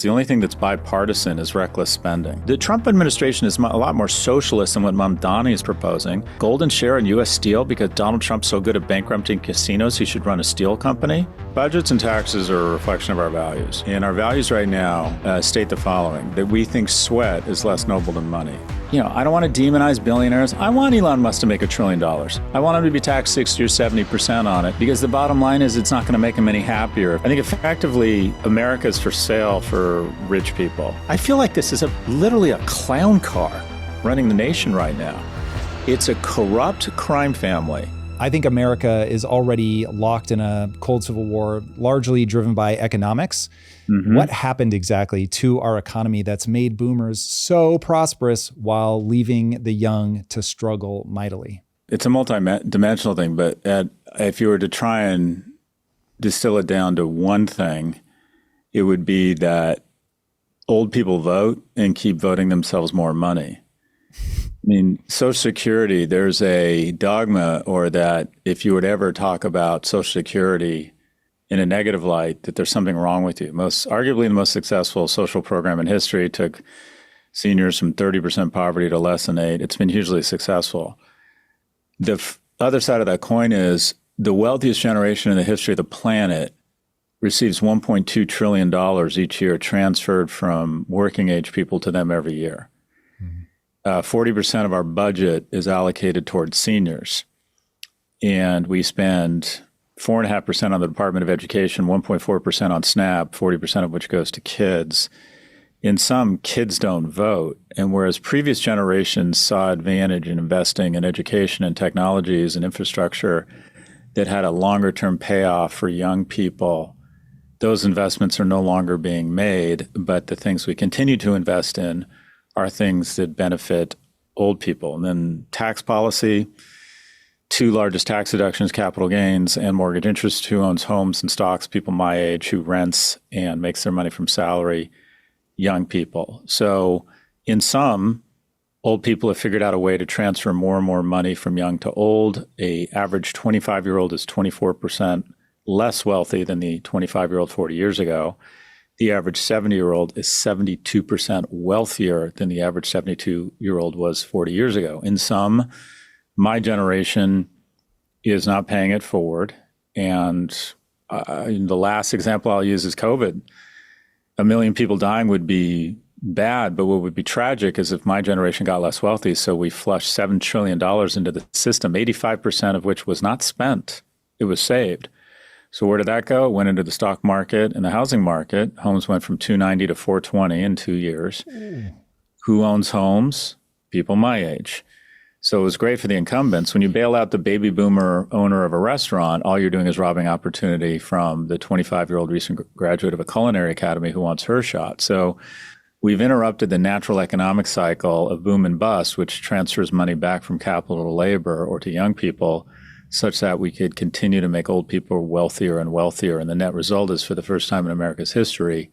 The only thing that's bipartisan is reckless spending. The Trump administration is a lot more socialist than what Mamdani is proposing. Golden share in U.S. Steel because Donald Trump's so good at bankrupting casinos, he should run a steel company. Budgets and taxes are a reflection of our values. And our values right now state the following, that we think sweat is less noble than money. You know, I don't want to demonize billionaires. I want Elon Musk to make $1 trillion. I want him to be taxed 60 or 70% on it because the bottom line is it's not going to make him any happier. I think effectively America is for sale for rich people. I feel like this is literally a clown car running the nation right now. It's a corrupt crime family. I think America is already locked in a cold civil war, largely driven by economics. Mm-hmm. What happened exactly to our economy that's made boomers so prosperous while leaving the young to struggle mightily? It's a multi-dimensional thing, but if you were to try and distill it down to one thing, it would be that old people vote and keep voting themselves more money. I mean, Social Security, there's a dogma or that if you would ever talk about Social Security in a negative light, that there's something wrong with you. Arguably the most successful social program in history took seniors from 30% poverty to less than 8%. It's been hugely successful. The other side of that coin is the wealthiest generation in the history of the planet receives $1.2 trillion each year transferred from working age people to them every year. 40% of our budget is allocated towards seniors. And we spend 4.5% on the Department of Education, 1.4% on SNAP, 40% of which goes to kids. In some, kids don't vote. And whereas previous generations saw advantage in investing in education and technologies and infrastructure that had a longer term payoff for young people, those investments are no longer being made. But the things we continue to invest in are things that benefit old people. And then tax policy, two largest tax deductions, capital gains and mortgage interest. Who owns homes and stocks? People my age. Who rents and makes their money from salary? Young people. So in sum, old people have figured out a way to transfer more and more money from young to old. An average 25-year-old is 24% less wealthy than the 25-year-old 40 years ago. The average 70-year-old is 72% wealthier than the average 72-year-old was 40 years ago. In sum, my generation is not paying it forward. And the last example I'll use is COVID. 1 million people dying would be bad, but what would be tragic is if my generation got less wealthy. So we flushed $7 trillion into the system, 85% of which was not spent. It was saved. So where did that go? It went into the stock market and the housing market. Homes went from 290 to 420 in 2 years. Who owns homes? People my age. So it was great for the incumbents. When you bail out the baby boomer owner of a restaurant, all you're doing is robbing opportunity from the 25-year-old recent graduate of a culinary academy who wants her shot. So we've interrupted the natural economic cycle of boom and bust, which transfers money back from capital to labor or to young people, such that we could continue to make old people wealthier and wealthier. And the net result is, for the first time in America's history,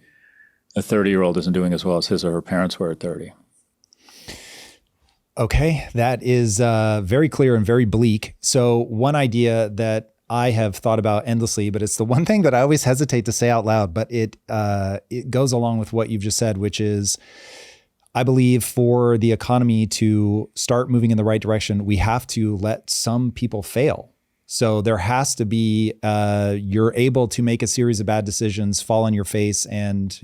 a 30-year-old isn't doing as well as his or her parents were at 30. Okay, that is very clear and very bleak. So one idea that I have thought about endlessly, but it's the one thing that I always hesitate to say out loud, but it goes along with what you've just said, which is, I believe for the economy to start moving in the right direction, we have to let some people fail. So there has to be, you're able to make a series of bad decisions, fall on your face, and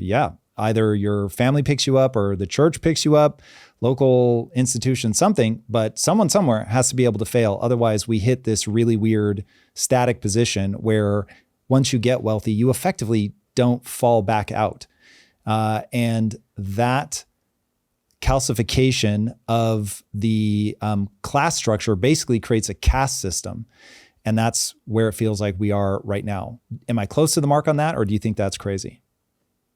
either your family picks you up or the church picks you up, local institution, something, but someone somewhere has to be able to fail. Otherwise, we hit this really weird static position where once you get wealthy, you effectively don't fall back out. And that calcification of the class structure basically creates a caste system. And that's where it feels like we are right now. Am I close to the mark on that, or do you think that's crazy?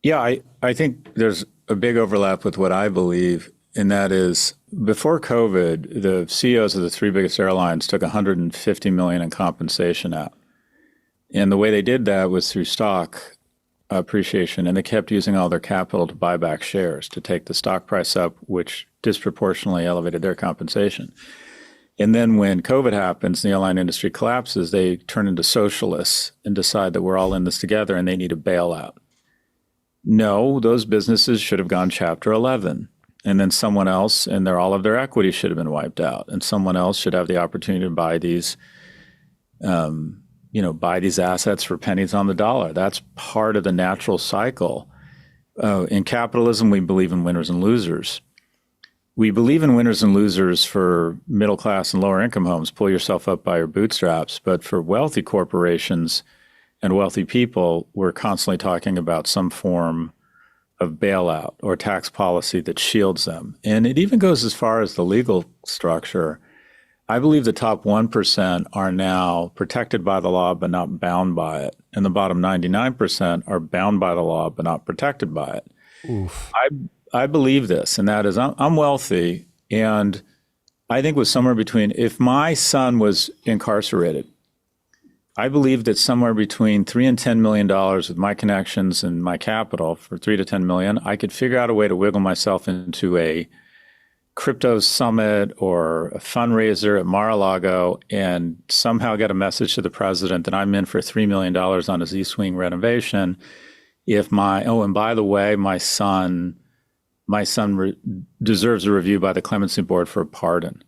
Yeah, I think there's a big overlap with what I believe, and that is before COVID, the CEOs of the three biggest airlines took $150 million in compensation out. And the way they did that was through stock appreciation, and they kept using all their capital to buy back shares to take the stock price up, which disproportionately elevated their compensation. And then when COVID happens and the airline industry collapses, they turn into socialists and decide that we're all in this together and they need a bailout. No, those businesses should have gone Chapter 11. And then someone else and all of their equity should have been wiped out. And someone else should have the opportunity to buy these, buy these assets for pennies on the dollar. That's part of the natural cycle. In capitalism, we believe in winners and losers. We believe in winners and losers for middle class and lower income homes. Pull yourself up by your bootstraps. But for wealthy corporations and wealthy people, we're constantly talking about some form of bailout or tax policy that shields them. And it even goes as far as the legal structure. I believe the top 1% are now protected by the law but not bound by it. And the bottom 99% are bound by the law but not protected by it. Oof. I believe this, and that is I'm wealthy, and I think it was somewhere between, if my son was incarcerated, I believe that somewhere between $3 and $10 million with my connections and my capital, for $3 to $10 million, I could figure out a way to wiggle myself into a crypto summit or a fundraiser at Mar-a-Lago and somehow get a message to the president that I'm in for $3 million on his East Wing renovation. And by the way, my son deserves a review by the clemency board for a pardon.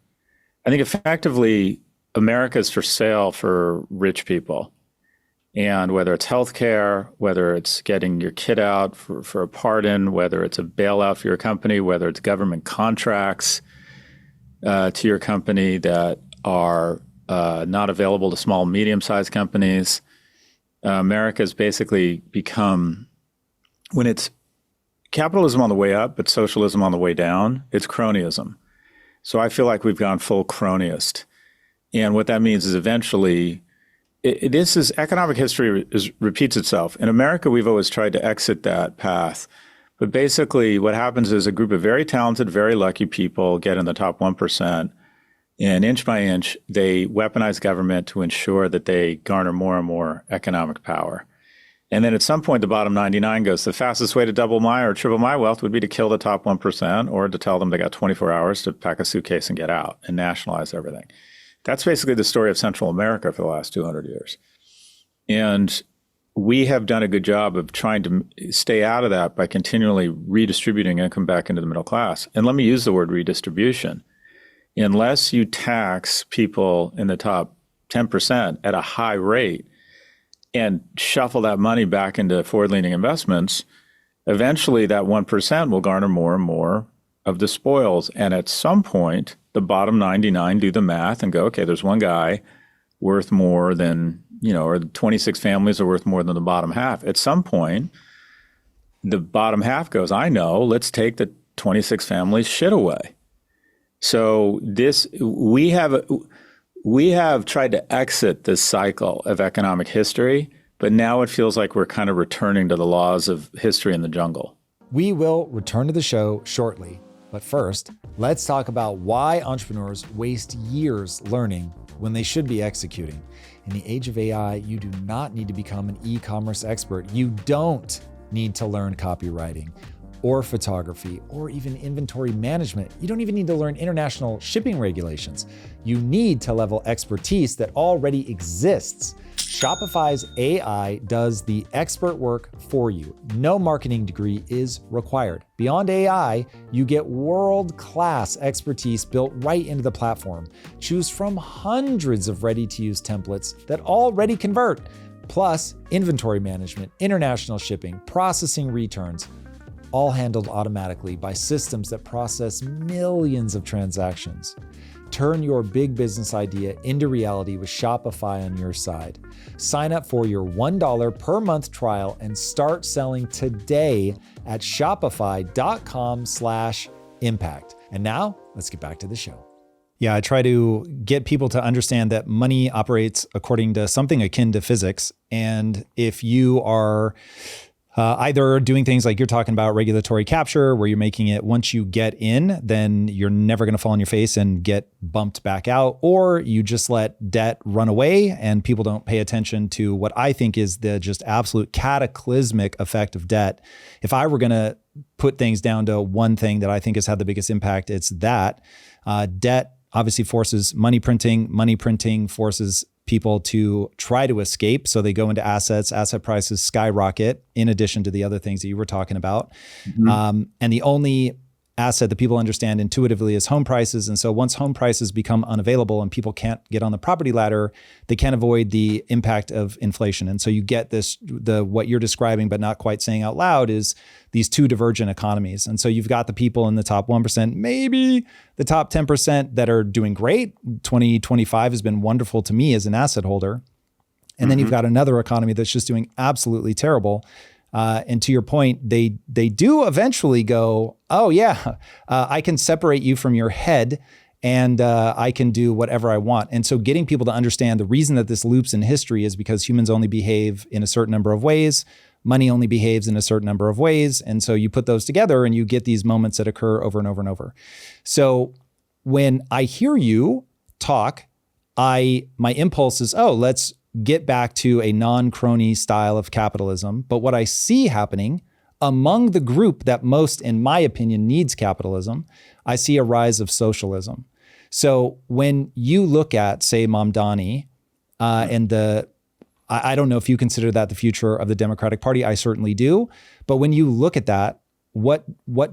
I think effectively America is for sale for rich people. And whether it's healthcare, whether it's getting your kid out for a pardon, whether it's a bailout for your company, whether it's government contracts to your company that are not available to small, medium-sized companies, America has basically become, when it's capitalism on the way up, but socialism on the way down, it's cronyism. So I feel like we've gone full cronyist. And what that means is eventually, this is economic history repeats itself. In America, we've always tried to exit that path. But basically what happens is a group of very talented, very lucky people get in the top 1%. And inch by inch, they weaponize government to ensure that they garner more and more economic power. And then at some point, the bottom 99 goes, the fastest way to double my or triple my wealth would be to kill the top 1% or to tell them they got 24 hours to pack a suitcase and get out and nationalize everything. That's basically the story of Central America for the last 200 years. And we have done a good job of trying to stay out of that by continually redistributing income back into the middle class. And let me use the word redistribution. Unless you tax people in the top 10% at a high rate and shuffle that money back into forward-leaning investments, eventually that 1% will garner more and more of the spoils. And at some point, the bottom 99 do the math and go, okay, there's one guy worth more than, or 26 families are worth more than the bottom half. At some point, the bottom half goes, I know, let's take the 26 families shit away. So we have tried to exit this cycle of economic history, but now it feels like we're kind of returning to the laws of history in the jungle. We will return to the show shortly. But first, let's talk about why entrepreneurs waste years learning when they should be executing. In the age of AI, you do not need to become an e-commerce expert. You don't need to learn copywriting or photography or even inventory management. You don't even need to learn international shipping regulations. You need to level expertise that already exists. Shopify's AI does the expert work for you. No marketing degree is required. Beyond AI, you get world-class expertise built right into the platform. Choose from hundreds of ready-to-use templates that already convert, plus inventory management, international shipping, processing returns, all handled automatically by systems that process millions of transactions. Turn your big business idea into reality with Shopify on your side. Sign up for your $1 per month trial and start selling today at shopify.com/impact. And now let's get back to the show. Yeah, I try to get people to understand that money operates according to something akin to physics. And if you are either doing things like you're talking about regulatory capture, where you're making it once you get in, then you're never going to fall on your face and get bumped back out, or you just let debt run away and people don't pay attention to what I think is the just absolute cataclysmic effect of debt. If I were going to put things down to one thing that I think has had the biggest impact, it's that debt obviously forces money printing forces people to try to escape. So they go into assets, asset prices skyrocket, in addition to the other things that you were talking about. And the only asset that people understand intuitively is home prices. And so once home prices become unavailable and people can't get on the property ladder, they can't avoid the impact of inflation. And so you get what you're describing, but not quite saying out loud, is these two divergent economies. And so you've got the people in the top 1%, maybe the top 10% that are doing great. 2025 has been wonderful to me as an asset holder. And then you've got another economy that's just doing absolutely terrible. And to your point, they do eventually go, oh yeah, I can separate you from your head and I can do whatever I want. And so getting people to understand the reason that this loops in history is because humans only behave in a certain number of ways. Money only behaves in a certain number of ways. And so you put those together and you get these moments that occur over and over and over. So when I hear you talk, my impulse is, oh, let's get back to a non-crony style of capitalism. But what I see happening among the group that most, in my opinion, needs capitalism, I see a rise of socialism. So when you look at, say, Mamdani and I don't know if you consider that the future of the Democratic Party. I certainly do. But when you look at that, what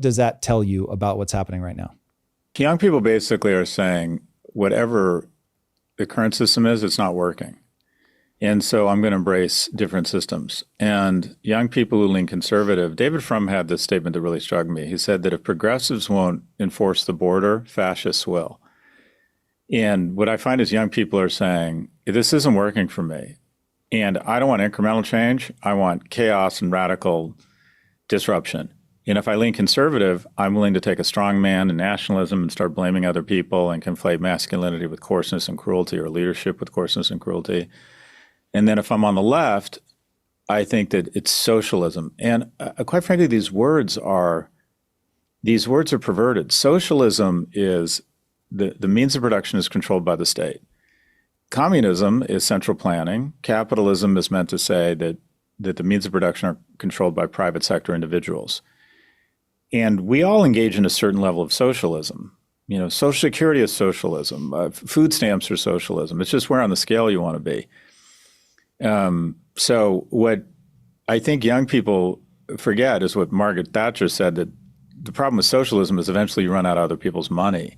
does that tell you about what's happening right now? Young people basically are saying, whatever the current system is, it's not working. And so I'm going to embrace different systems. And young people who lean conservative, David Frum had this statement that really struck me. He said that if progressives won't enforce the border, fascists will. And what I find is young people are saying, this isn't working for me. And I don't want incremental change. I want chaos and radical disruption. And if I lean conservative, I'm willing to take a strong man and nationalism and start blaming other people and conflate masculinity with coarseness and cruelty, or leadership with coarseness and cruelty. And then if I'm on the left, I think that it's socialism. And quite frankly, these words are perverted. Socialism is the means of production is controlled by the state. Communism is central planning. Capitalism is meant to say that the means of production are controlled by private sector individuals. And we all engage in a certain level of socialism. You know, Social Security is socialism. Food stamps are socialism. It's just where on the scale you want to be. So what I think young people forget is what Margaret Thatcher said, that the problem with socialism is eventually you run out of other people's money.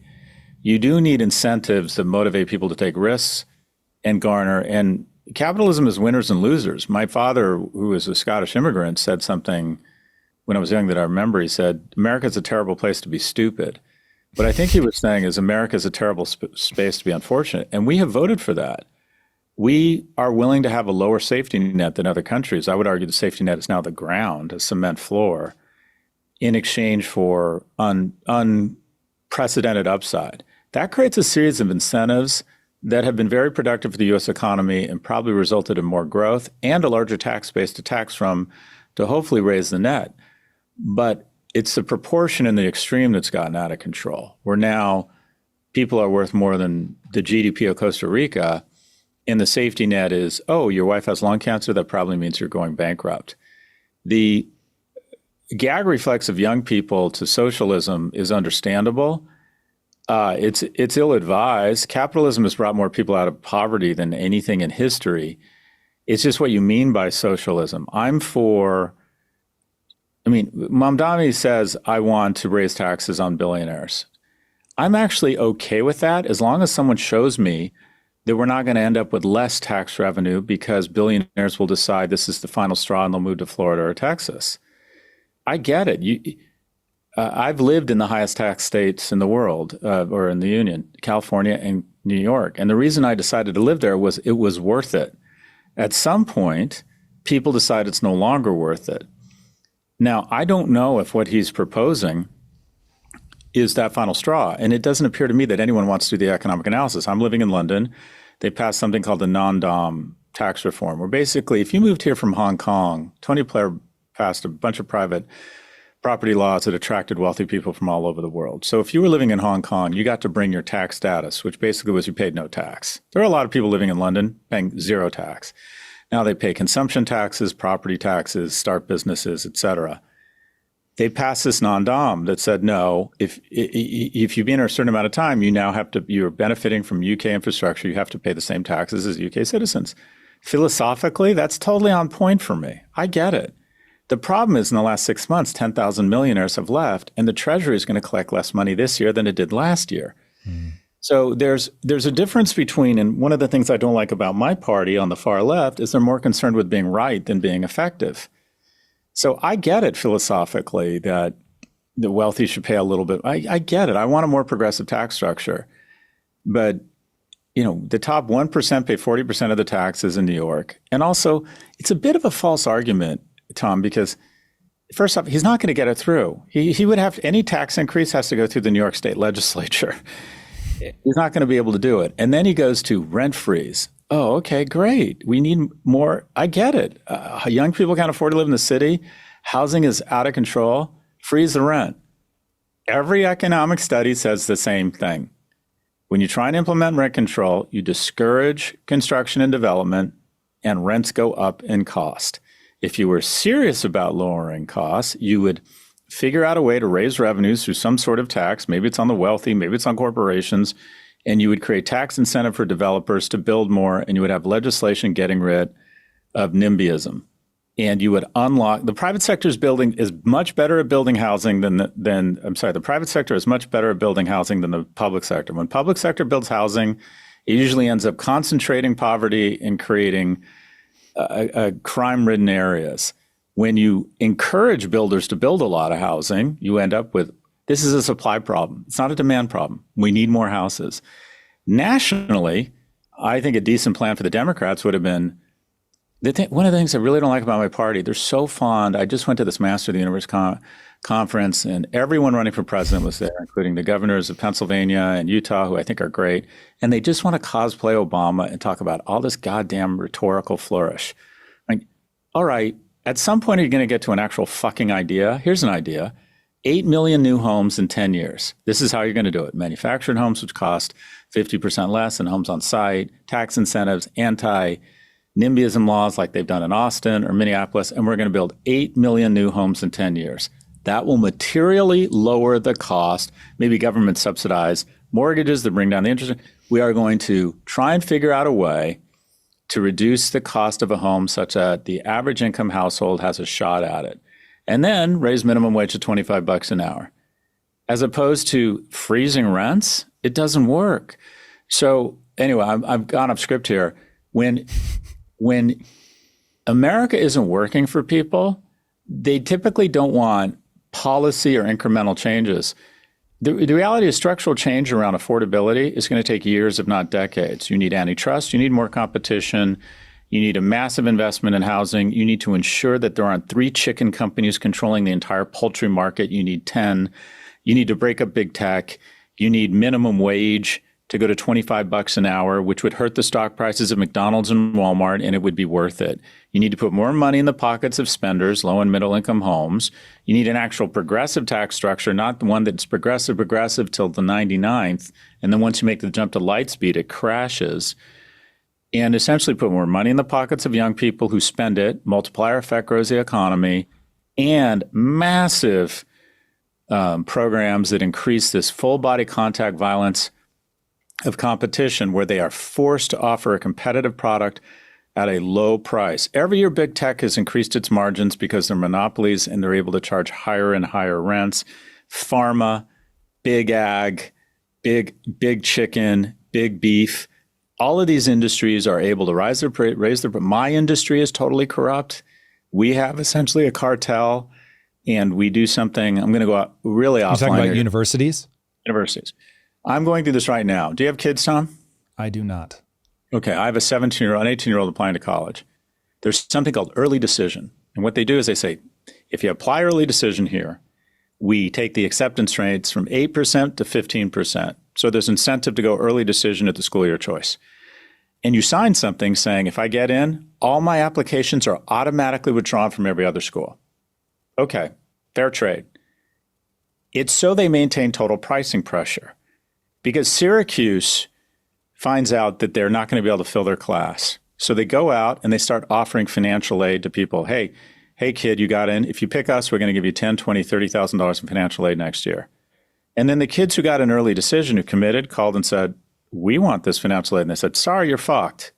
You do need incentives that motivate people to take risks and garner. And capitalism is winners and losers. My father, who is a Scottish immigrant, said something when I was young that I remember. He said, America's a terrible place to be stupid. What I think he was saying is America's a terrible space to be unfortunate. And we have voted for that. We are willing to have a lower safety net than other countries. I would argue the safety net is now the ground, a cement floor, in exchange for unprecedented upside. That creates a series of incentives that have been very productive for the U.S. economy and probably resulted in more growth and a larger tax base to tax from to hopefully raise the net. But it's the proportion in the extreme that's gotten out of control, where now people are worth more than the GDP of Costa Rica. And the safety net is, oh, your wife has lung cancer. That probably means you're going bankrupt. The gag reflex of young people to socialism is understandable. It's ill-advised. Capitalism has brought more people out of poverty than anything in history. It's just what you mean by socialism. Mamdani says, I want to raise taxes on billionaires. I'm actually okay with that as long as someone shows me that we're not going to end up with less tax revenue because billionaires will decide this is the final straw and they'll move to Florida or Texas. I get it. I've lived in the highest tax states in the world, or in the Union, California and New York. And the reason I decided to live there was it was worth it. At some point, people decide it's no longer worth it. Now, I don't know if what he's proposing is that final straw. And it doesn't appear to me that anyone wants to do the economic analysis. I'm living in London. They passed something called the non-dom tax reform, where basically if you moved here from Hong Kong, Tony Blair passed a bunch of private property laws that attracted wealthy people from all over the world. So if you were living in Hong Kong, you got to bring your tax status, which basically was you paid no tax. There are a lot of people living in London paying zero tax. Now they pay consumption taxes, property taxes, start businesses, et cetera. they passed this non-dom that said, no, if you've been here a certain amount of time, you're benefiting from UK infrastructure. You have to pay the same taxes as UK citizens. Philosophically, that's totally on point for me. I get it. The problem is in the last 6 months, 10,000 millionaires have left, and the Treasury is going to collect less money this year than it did last year. So there's a difference between, and one of the things I don't like about my party on the far left is they're more concerned with being right than being effective. So I get it philosophically that the wealthy should pay a little bit. I get it. I want a more progressive tax structure. But, the top 1% pay 40% of the taxes in New York. And also, it's a bit of a false argument, Tom, because first off, he's not going to get it through. He would have any tax increase has to go through the New York State legislature. He's not going to be able to do it. And then he goes to rent freeze. Oh, okay, great. We need more. I get it. Young people can't afford to live in the city. Housing is out of control. Freeze the rent. Every economic study says the same thing. When you try and implement rent control, you discourage construction and development, and rents go up in cost. If you were serious about lowering costs, you would figure out a way to raise revenues through some sort of tax. Maybe it's on the wealthy, maybe it's on corporations. And you would create tax incentive for developers to build more, and you would have legislation getting rid of NIMBYism. And you would unlock the private sector is much better at building housing the private sector is much better at building housing than the public sector. When public sector builds housing, it usually ends up concentrating poverty and creating crime-ridden areas. When you encourage builders to build a lot of housing, you end up with this is a supply problem. It's not a demand problem. We need more houses. Nationally, I think a decent plan for the Democrats would have been one of the things I really don't like about my party. They're so fond. I just went to this Master of the Universe conference, and everyone running for president was there, including the governors of Pennsylvania and Utah, who I think are great. And they just want to cosplay Obama and talk about all this goddamn rhetorical flourish. Like, all right, at some point, are you going to get to an actual fucking idea? Here's an idea. 8 million new homes in 10 years. This is how you're going to do it. Manufactured homes, which cost 50% less than homes on site, tax incentives, anti-NIMBYism laws like they've done in Austin or Minneapolis, and we're going to build 8 million new homes in 10 years. That will materially lower the cost, maybe government subsidize mortgages that bring down the interest. We are going to try and figure out a way to reduce the cost of a home such that the average income household has a shot at it. And then raise minimum wage to $25 an hour. As opposed to freezing rents, it doesn't work. So anyway, I've gone off script here. When America isn't working for people, they typically don't want policy or incremental changes. The reality is structural change around affordability is going to take years, if not decades. You need antitrust, you need more competition, you need a massive investment in housing. You need to ensure that there aren't 3 chicken companies controlling the entire poultry market. You need 10. You need to break up big tech. You need minimum wage to go to $25 an hour, which would hurt the stock prices of McDonald's and Walmart, and it would be worth it. You need to put more money in the pockets of spenders, low and middle income homes. You need an actual progressive tax structure, not the one that's progressive till the 99th. And then once you make the jump to light speed, it crashes. And essentially put more money in the pockets of young people who spend it, multiplier effect grows the economy, and massive programs that increase this full body contact violence of competition where they are forced to offer a competitive product at a low price. Every year, big tech has increased its margins because they're monopolies and they're able to charge higher and higher rents. Pharma, big ag, big chicken, big beef. All of these industries are able to raise their. My industry is totally corrupt. We have essentially a cartel, and we do something. I'm going to go out really offline. You're talking about here. Universities? Universities. I'm going through this right now. Do you have kids, Tom? I do not. Okay. I have a 17-year-old, an 18-year-old applying to college. There's something called early decision. And what they do is they say, if you apply early decision here, we take the acceptance rates from 8% to 15%. So there's incentive to go early decision at the school of your choice. And you sign something saying, if I get in, all my applications are automatically withdrawn from every other school. Okay, fair trade. It's so they maintain total pricing pressure. Because Syracuse finds out that they're not going to be able to fill their class. So they go out and they start offering financial aid to people. Hey, hey, kid, you got in. If you pick us, we're going to give you $10,000, $20,000, $30,000 in financial aid next year. And then the kids who got an early decision, who committed, called and said, we want this financial aid. And they said, sorry, you're fucked.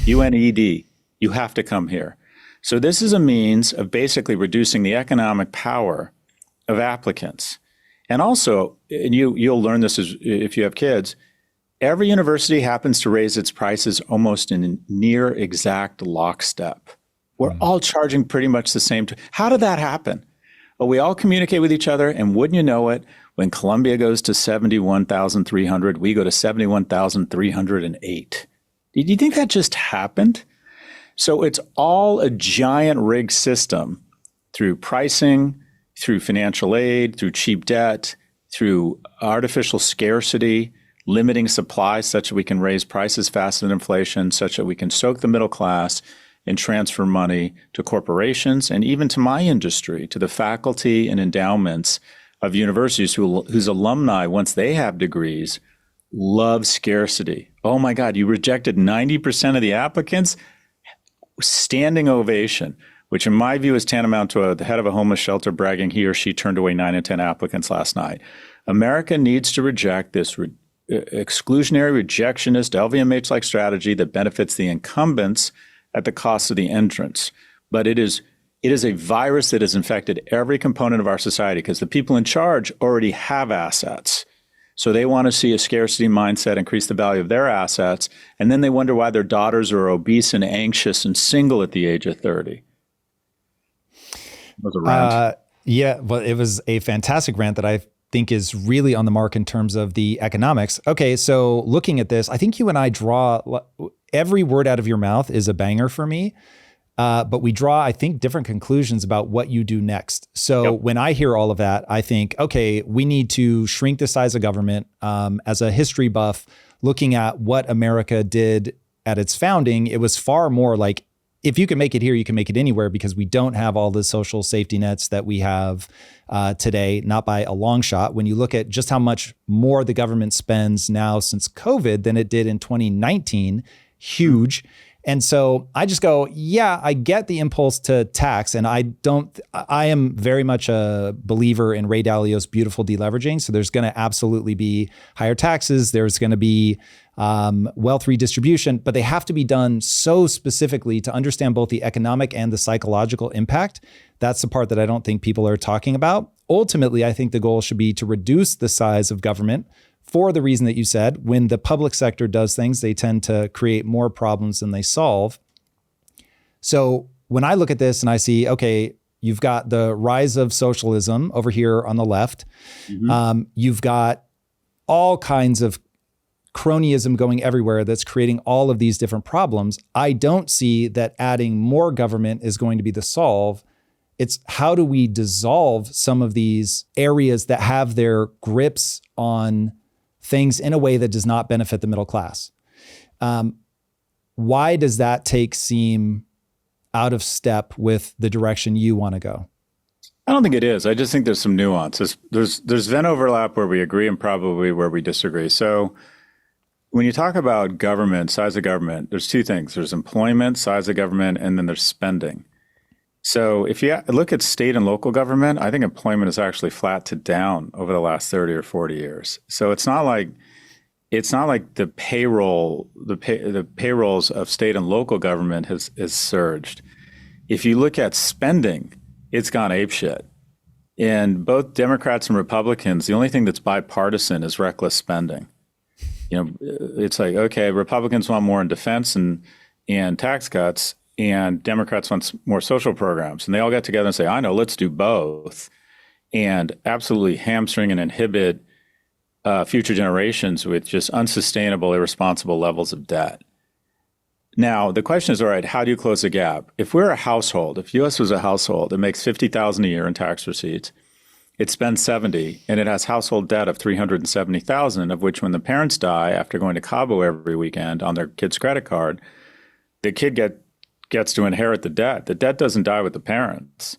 UNED, you have to come here. So this is a means of basically reducing the economic power of applicants. And also, and you'll learn this if you have kids, every university happens to raise its prices almost in near exact lockstep. We're all charging pretty much the same. How did that happen? Well, we all communicate with each other, and wouldn't you know it, when Columbia goes to 71,300, we go to 71,308. Did you think that just happened? So it's all a giant rigged system through pricing, through financial aid, through cheap debt, through artificial scarcity, limiting supply such that we can raise prices faster than inflation, such that we can soak the middle class and transfer money to corporations and even to my industry, to the faculty and endowments of universities whose alumni, once they have degrees, love scarcity. Oh my God, you rejected 90% of the applicants? Standing ovation, which in my view is tantamount to the head of a homeless shelter bragging he or she turned away 9 in 10 applicants last night. America needs to reject this exclusionary, rejectionist, LVMH-like strategy that benefits the incumbents at the cost of the entrants. But it is a virus that has infected every component of our society because the people in charge already have assets. So they want to see a scarcity mindset increase the value of their assets, and then they wonder why their daughters are obese and anxious and single at the age of 30. That was a rant. Yeah, well, it was a fantastic rant that I think is really on the mark in terms of the economics. Okay, so looking at this, I think you and I draw, every word out of your mouth is a banger for me. But we draw, I think, different conclusions about what you do next. So when I hear all of that, I think, okay, we need to shrink the size of government. As a history buff, looking at what America did at its founding, it was far more like, if you can make it here, you can make it anywhere, because we don't have all the social safety nets that we have today, not by a long shot. When you look at just how much more the government spends now since COVID than it did in 2019, huge. And so I just go, yeah, I get the impulse to tax. And I am very much a believer in Ray Dalio's beautiful deleveraging. So there's going to absolutely be higher taxes. There's going to be wealth redistribution, but they have to be done so specifically to understand both the economic and the psychological impact. That's the part that I don't think people are talking about. Ultimately, I think the goal should be to reduce the size of government, for the reason that you said. When the public sector does things, they tend to create more problems than they solve. So when I look at this and I see, okay, you've got the rise of socialism over here on the left. Mm-hmm. You've got all kinds of cronyism going everywhere that's creating all of these different problems. I don't see that adding more government is going to be the solve. It's how do we dissolve some of these areas that have their grips on things in a way that does not benefit the middle class. Why does that take seem out of step with the direction you want to go? I don't think it is. I just think there's some nuance. There's Venn overlap where we agree and probably where we disagree. So when you talk about government, size of government, there's two things. There's employment, size of government, and then there's spending. So if you look at state and local government, I think employment is actually flat to down over the last 30 or 40 years. So it's not like the payrolls of state and local government has surged. If you look at spending, it's gone apeshit. And both Democrats and Republicans, the only thing that's bipartisan is reckless spending. You know, it's like, okay, Republicans want more in defense and tax cuts, and Democrats want more social programs. And they all get together and say, I know, let's do both, and absolutely hamstring and inhibit future generations with just unsustainable, irresponsible levels of debt. Now, the question is, all right, how do you close the gap? If we're a household, if U.S. was a household, it makes $50,000 a year in tax receipts, it spends $70,000, and it has household debt of $370,000, of which when the parents die after going to Cabo every weekend on their kid's credit card, the kid gets to inherit the debt. The debt doesn't die with the parents.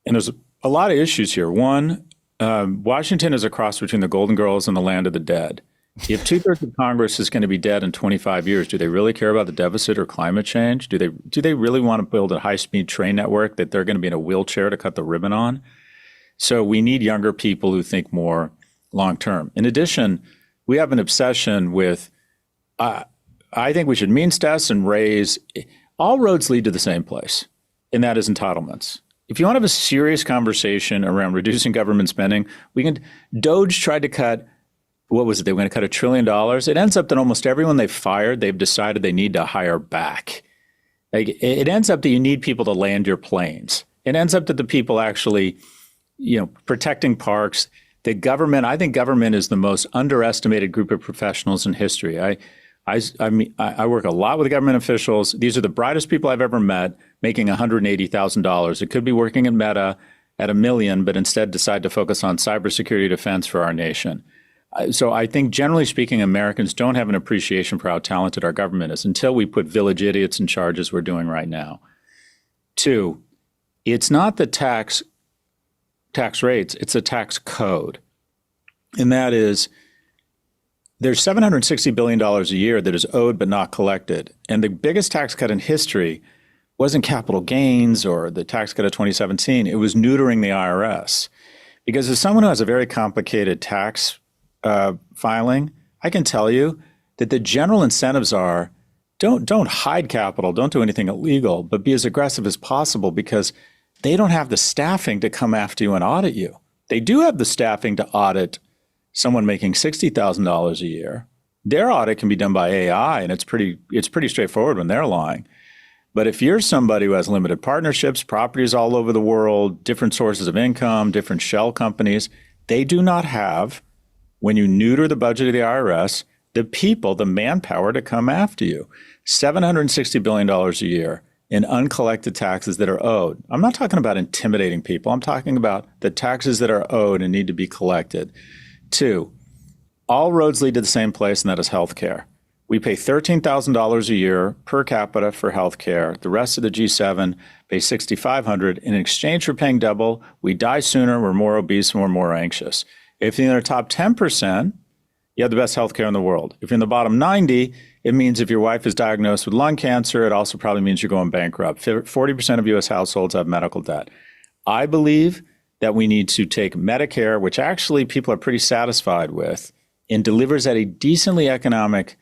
And there's a lot of issues here. One, Washington is a cross between the Golden Girls and the land of the dead. If two-thirds of Congress is going to be dead in 25 years, do they really care about the deficit or climate change? Do they really want to build a high-speed train network that they're going to be in a wheelchair to cut the ribbon on? So we need younger people who think more long-term. In addition, we have an obsession with, I think we should means test and raise. All roads lead to the same place, and that is entitlements. If you want to have a serious conversation around reducing government spending, DOGE tried to cut, what was it? They were going to cut $1 trillion. It ends up that almost everyone they've fired, they've decided they need to hire back. Like, it ends up that you need people to land your planes. It ends up that the people actually, protecting parks, the government, I think government is the most underestimated group of professionals in history. I work a lot with government officials. These are the brightest people I've ever met, making $180,000. It could be working in Meta at $1 million, but instead decide to focus on cybersecurity defense for our nation. So I think, generally speaking, Americans don't have an appreciation for how talented our government is until we put village idiots in charge, as we're doing right now. Two, it's not the tax rates, it's a tax code. And that is, there's $760 billion a year that is owed but not collected. And the biggest tax cut in history wasn't capital gains or the tax cut of 2017. It was neutering the IRS. Because as someone who has a very complicated tax filing, I can tell you that the general incentives are don't hide capital, don't do anything illegal, but be as aggressive as possible, because they don't have the staffing to come after you and audit you. They do have the staffing to audit someone making $60,000 a year. Their audit can be done by AI, and it's pretty straightforward when they're lying. But if you're somebody who has limited partnerships, properties all over the world, different sources of income, different shell companies, they do not have, when you neuter the budget of the IRS, the people, the manpower to come after you. $760 billion a year in uncollected taxes that are owed. I'm not talking about intimidating people. I'm talking about the taxes that are owed and need to be collected. Two, all roads lead to the same place, and that is healthcare. We pay $13,000 a year per capita for healthcare. The rest of the G7 pay $6,500. In exchange for paying double, we die sooner, we're more obese, and we're more anxious. If you're in the top 10%, you have the best healthcare in the world. If you're in the bottom 90, it means if your wife is diagnosed with lung cancer, it also probably means you're going bankrupt. 40% of U.S. households have medical debt. I believe that we need to take Medicare, which actually people are pretty satisfied with, and delivers at a decently economic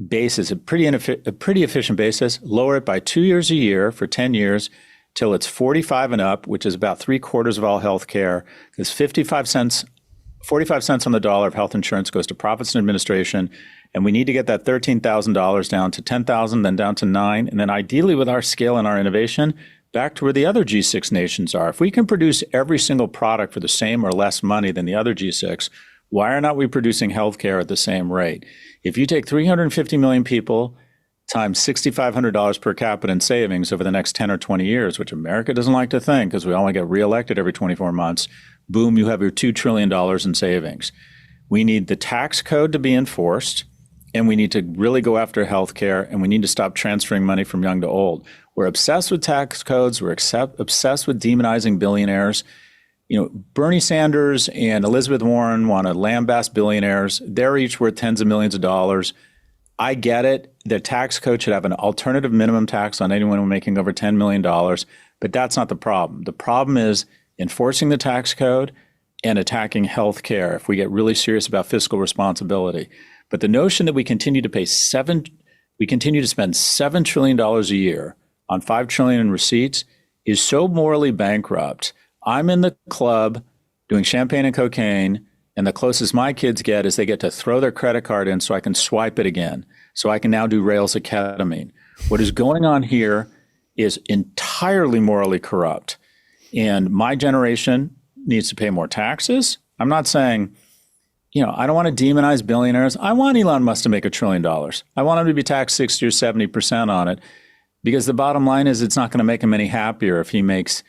basis, a pretty efficient basis, lower it by 2 years a year for 10 years till it's 45 and up, which is about 3/4 of all health care, because 45 cents on the dollar of health insurance goes to profits and administration. And we need to get that $13,000 down to $10,000, then down to $9,000. And then ideally, with our scale and our innovation, back to where the other G6 nations are. If we can produce every single product for the same or less money than the other G6, why are not we producing healthcare at the same rate? If you take 350 million people times $6,500 per capita in savings over the next 10 or 20 years, which America doesn't like to think because we only get reelected every 24 months, boom, you have your $2 trillion in savings. We need the tax code to be enforced, and we need to really go after healthcare, and we need to stop transferring money from young to old. We're obsessed with tax codes. We're obsessed with demonizing billionaires. Bernie Sanders and Elizabeth Warren want to lambast billionaires. They're each worth tens of millions of dollars. I get it. The tax code should have an alternative minimum tax on anyone making over $10 million, but that's not the problem. The problem is enforcing the tax code and attacking health care if we get really serious about fiscal responsibility. But the notion that we continue to spend $7 trillion a year on $5 trillion in receipts is so morally bankrupt. I'm in the club doing champagne and cocaine, and the closest my kids get is they get to throw their credit card in so I can swipe it again, so I can now do rails of ketamine. What is going on here is entirely morally corrupt. And my generation needs to pay more taxes. I'm not saying, I don't want to demonize billionaires. I want Elon Musk to make $1 trillion. I want him to be taxed 60 or 70% on it, because the bottom line is it's not going to make him any happier if he makes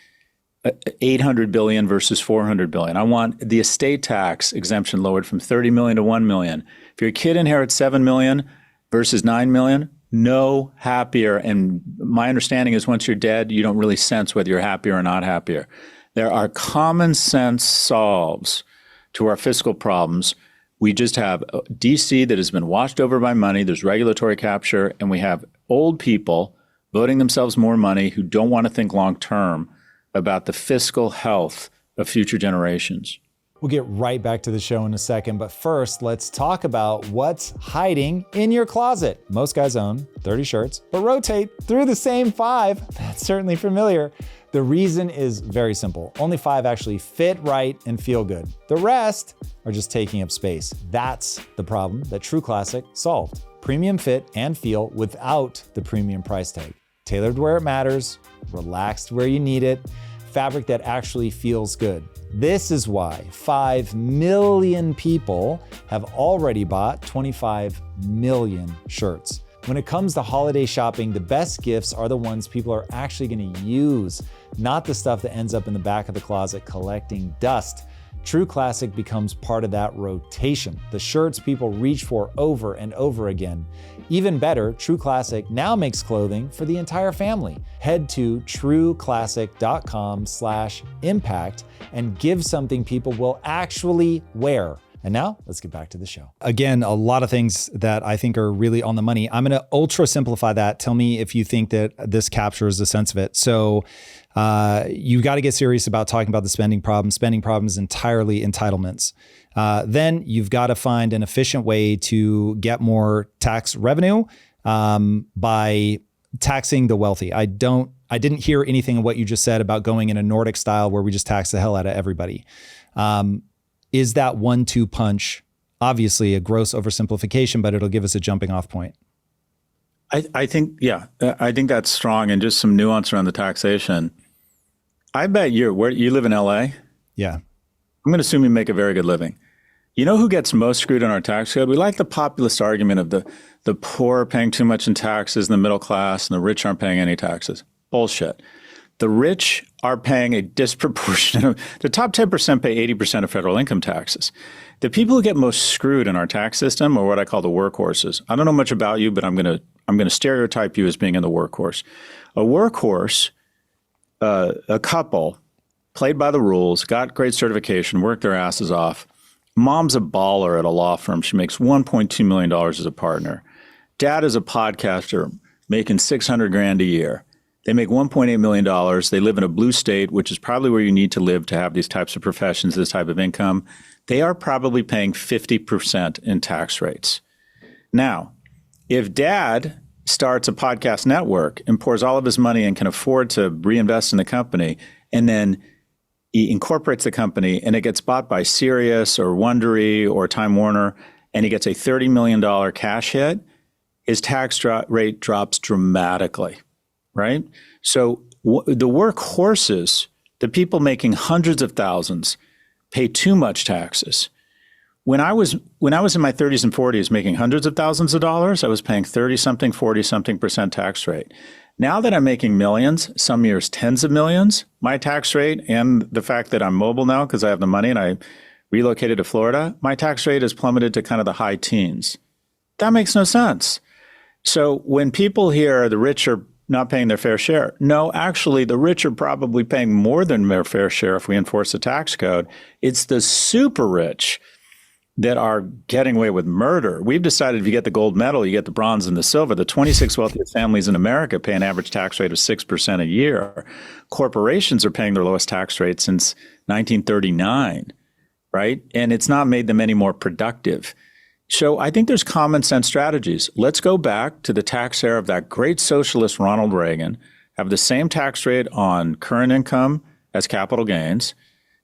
$800 billion versus $400 billion. I want the estate tax exemption lowered from $30 million to $1 million. If your kid inherits $7 million versus $9 million, no happier. And my understanding is once you're dead, you don't really sense whether you're happier or not happier. There are common sense solves to our fiscal problems, We just have DC that has been washed over by money. There's regulatory capture, and we have old people voting themselves more money who don't want to think long term about the fiscal health of future generations. We'll get right back to the show in a second, but first, let's talk about what's hiding in your closet. Most guys own 30 shirts, but rotate through the same 5. That's certainly familiar. The reason is very simple. Only 5 actually fit right and feel good. The rest are just taking up space. That's the problem that True Classic solved. Premium fit and feel without the premium price tag. Tailored where it matters, relaxed where you need it, fabric that actually feels good. This is why 5 million people have already bought 25 million shirts. When it comes to holiday shopping, the best gifts are the ones people are actually going to use, not the stuff that ends up in the back of the closet collecting dust. True Classic becomes part of that rotation, the shirts people reach for over and over again. Even better, True Classic now makes clothing for the entire family. Head to trueclassic.com/impact and give something people will actually wear. And now let's get back to the show. Again, a lot of things that I think are really on the money. I'm going to ultra simplify that. Tell me if you think that this captures the sense of it. So you got to get serious about talking about the spending problem. Spending problem is entirely entitlements. Then you've got to find an efficient way to get more tax revenue by taxing the wealthy. I didn't hear anything of what you just said about going in a Nordic style where we just tax the hell out of everybody. Is that 1-2 punch obviously a gross oversimplification, but it'll give us a jumping off point? I think that's strong, and just some nuance around the taxation. I bet you live in LA. Yeah. I'm going to assume you make a very good living. You know who gets most screwed in our tax code? We like the populist argument of the poor are paying too much in taxes and the middle class and the rich aren't paying any taxes. Bullshit. The rich are paying a disproportionate, the top 10% pay 80% of federal income taxes. The people who get most screwed in our tax system are what I call the workhorses. I don't know much about you, but I'm going to stereotype you as being in the workhorse. A workhorse, a couple, played by the rules, got great certification, worked their asses off. Mom's a baller at a law firm. She makes $1.2 million as a partner. Dad is a podcaster making $600,000 a year. They make $1.8 million. They live in a blue state, which is probably where you need to live to have these types of professions, this type of income. They are probably paying 50% in tax rates. Now, if dad starts a podcast network and pours all of his money and can afford to reinvest in the company, and then he incorporates the company and it gets bought by Sirius or Wondery or Time Warner, and he gets a $30 million cash hit, his tax rate drops dramatically. Right? So the workhorses, the people making hundreds of thousands, pay too much taxes. When I was in my 30s and 40s making hundreds of thousands of dollars, I was paying 30-something, 40-something% tax rate. Now that I'm making millions, some years tens of millions, my tax rate, and the fact that I'm mobile now because I have the money and I relocated to Florida, my tax rate has plummeted to kind of the high teens. That makes no sense. So when people hear the rich are not paying their fair share. No, actually, the rich are probably paying more than their fair share if we enforce the tax code. It's the super rich that are getting away with murder. We've decided if you get the gold medal, you get the bronze and the silver. The 26 wealthiest families in America pay an average tax rate of 6% a year. Corporations are paying their lowest tax rate since 1939, right? And it's not made them any more productive. So I think there's common sense strategies. Let's go back to the tax era of that great socialist Ronald Reagan, have the same tax rate on current income as capital gains,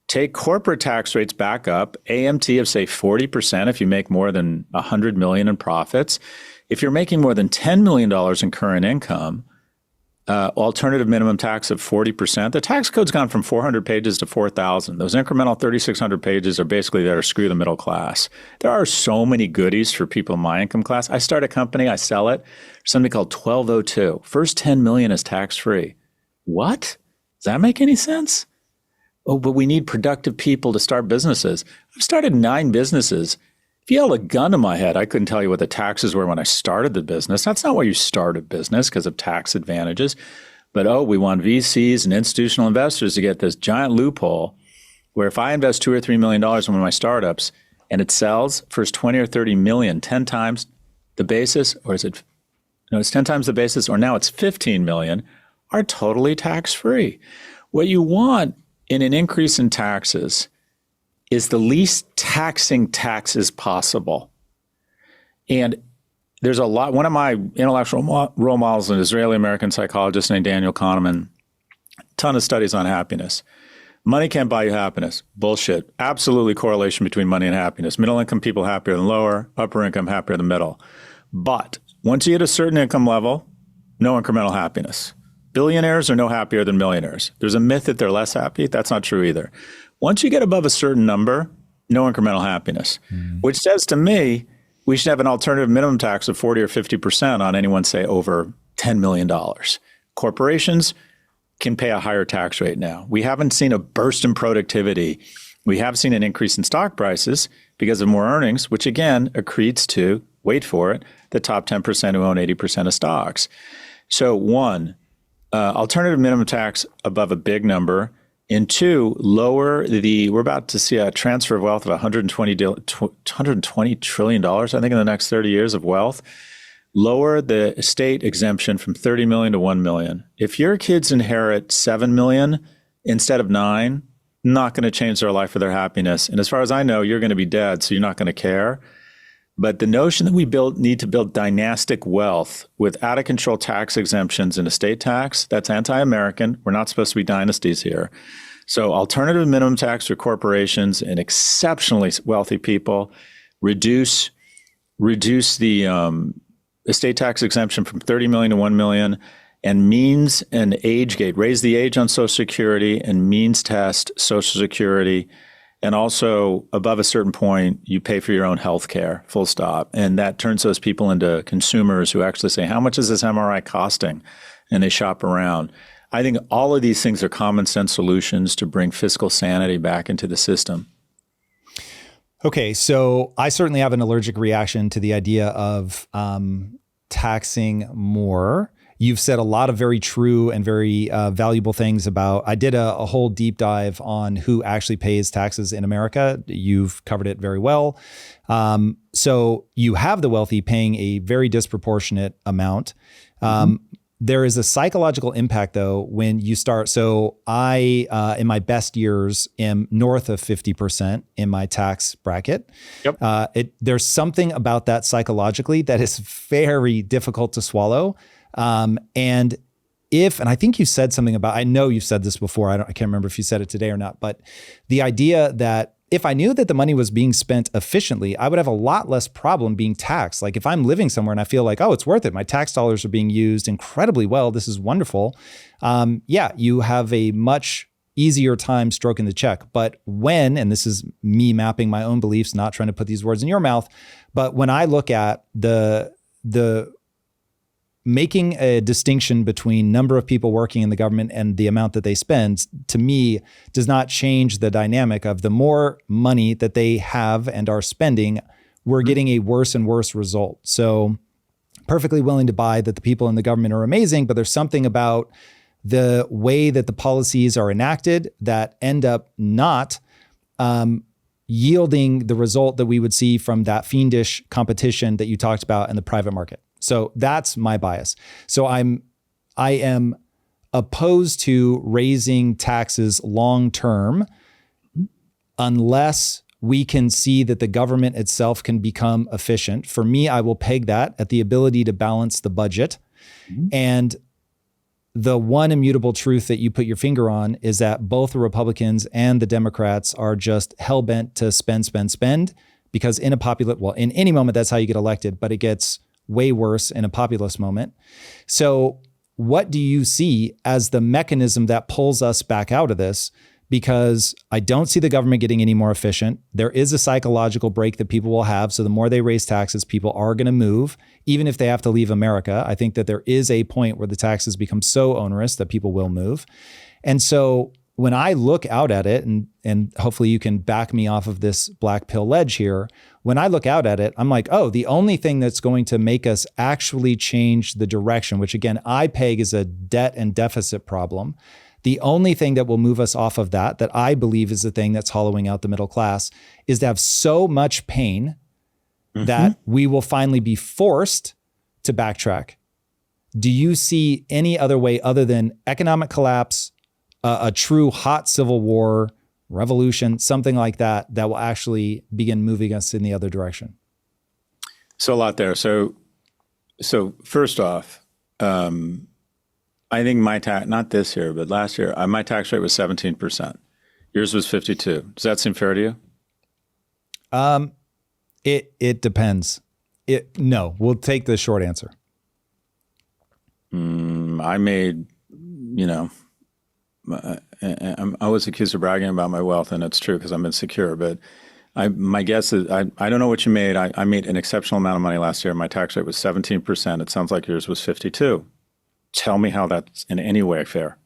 take corporate tax rates back up, AMT of say 40% if you make more than $100 million in profits. If you're making more than $10 million in current income, alternative minimum tax of 40%. The tax code's gone from 400 pages to 4,000. Those incremental 3,600 pages are basically there to screw the middle class. There are so many goodies for people in my income class. I start a company, I sell it. There's something called 1202. First 10 million is tax-free. What? Does that make any sense? Oh, but we need productive people to start businesses. I've started 9 businesses. If you held a gun to my head, I couldn't tell you what the taxes were when I started the business. That's not why you start a business, because of tax advantages. But, we want VCs and institutional investors to get this giant loophole where if I invest $2 or $3 million in one of my startups, and it sells, first 20 or 30 million, 10 times the basis, or is it, no, it's 10 times the basis, or now it's 15 million, are totally tax-free. What you want in an increase in taxes is the least taxing taxes possible. And there's a lot, one of my intellectual role models, an Israeli-American psychologist named Daniel Kahneman, ton of studies on happiness. Money can't buy you happiness. Bullshit. Absolutely correlation between money and happiness. Middle income people happier than lower, upper income happier than middle. But once you hit a certain income level, no incremental happiness. Billionaires are no happier than millionaires. There's a myth that they're less happy. That's not true either. Once you get above a certain number, no incremental happiness, which says to me, we should have an alternative minimum tax of 40 or 50% on anyone, say, over $10 million. Corporations can pay a higher tax rate now. We haven't seen a burst in productivity. We have seen an increase in stock prices because of more earnings, which again accretes to, wait for it, the top 10% who own 80% of stocks. So one, alternative minimum tax above a big number. And two, lower we're about to see a transfer of wealth of $120 trillion, I think, in the next 30 years of wealth. Lower the estate exemption from 30 million to 1 million. If your kids inherit 7 million instead of 9, not going to change their life or their happiness. And as far as I know, you're going to be dead, so you're not going to care. But the notion that we need to build dynastic wealth with out of control tax exemptions and estate tax, that's anti-American. We're not supposed to be dynasties here. So alternative minimum tax for corporations and exceptionally wealthy people, reduce the estate tax exemption from 30 million to 1 million, and means an age gate, raise the age on Social Security and means test Social Security. And also above a certain point, you pay for your own health care, full stop. And that turns those people into consumers who actually say, how much is this MRI costing? And they shop around. I think all of these things are common sense solutions to bring fiscal sanity back into the system. Okay, so I certainly have an allergic reaction to the idea of taxing more. You've said a lot of very true and very valuable things about, I did a whole deep dive on who actually pays taxes in America. You've covered it very well. So you have the wealthy paying a very disproportionate amount. There is a psychological impact, though, when you start. So I, in my best years, am north of 50% in my tax bracket. Yep. There's something about that psychologically that is very difficult to swallow. And I think you said something about, I know you've said this before. I can't remember if you said it today or not, but the idea that if I knew that the money was being spent efficiently, I would have a lot less problem being taxed. Like if I'm living somewhere and I feel like, oh, it's worth it. My tax dollars are being used incredibly well. This is wonderful. You have a much easier time stroking the check. But when, and this is me mapping my own beliefs, not trying to put these words in your mouth, but when I look at the making a distinction between number of people working in the government and the amount that they spend, to me, does not change the dynamic of the more money that they have and are spending, we're getting a worse and worse result. So perfectly willing to buy that the people in the government are amazing, but there's something about the way that the policies are enacted that end up not yielding the result that we would see from that fiendish competition that you talked about in the private market. So that's my bias. So I am opposed to raising taxes long term unless we can see that the government itself can become efficient. For me, I will peg that at the ability to balance the budget. And the one immutable truth that you put your finger on is that both the Republicans and the Democrats are just hell-bent to spend, because in any moment, that's how you get elected, but it gets way worse in a populist moment. So what do you see as the mechanism that pulls us back out of this? Because I don't see the government getting any more efficient. There is a psychological break that people will have. So the more they raise taxes, people are going to move, even if they have to leave America. I think that there is a point where the taxes become so onerous that people will move. And so when I look out at it, and hopefully you can back me off of this black pill ledge here, when I look out at it, I'm like, oh, the only thing that's going to make us actually change the direction, which again, I peg as a debt and deficit problem, The only thing that will move us off of that I believe is the thing that's hollowing out the middle class, is to have so much pain that we will finally be forced to backtrack. Do you see any other way other than economic collapse, a true hot civil war, revolution, something like that, that will actually begin moving us in the other direction? So a lot there. So first off, I think my tax, not this year, but last year, my tax rate was 17%. Yours was 52. Does that seem fair to you? It depends. No, we'll take the short answer. I made, I was accused of bragging about my wealth, and it's true because I'm insecure. But my guess is, I don't know what you made. I made an exceptional amount of money last year. My tax rate was 17%. It sounds like yours was 52. Tell me how that's in any way fair.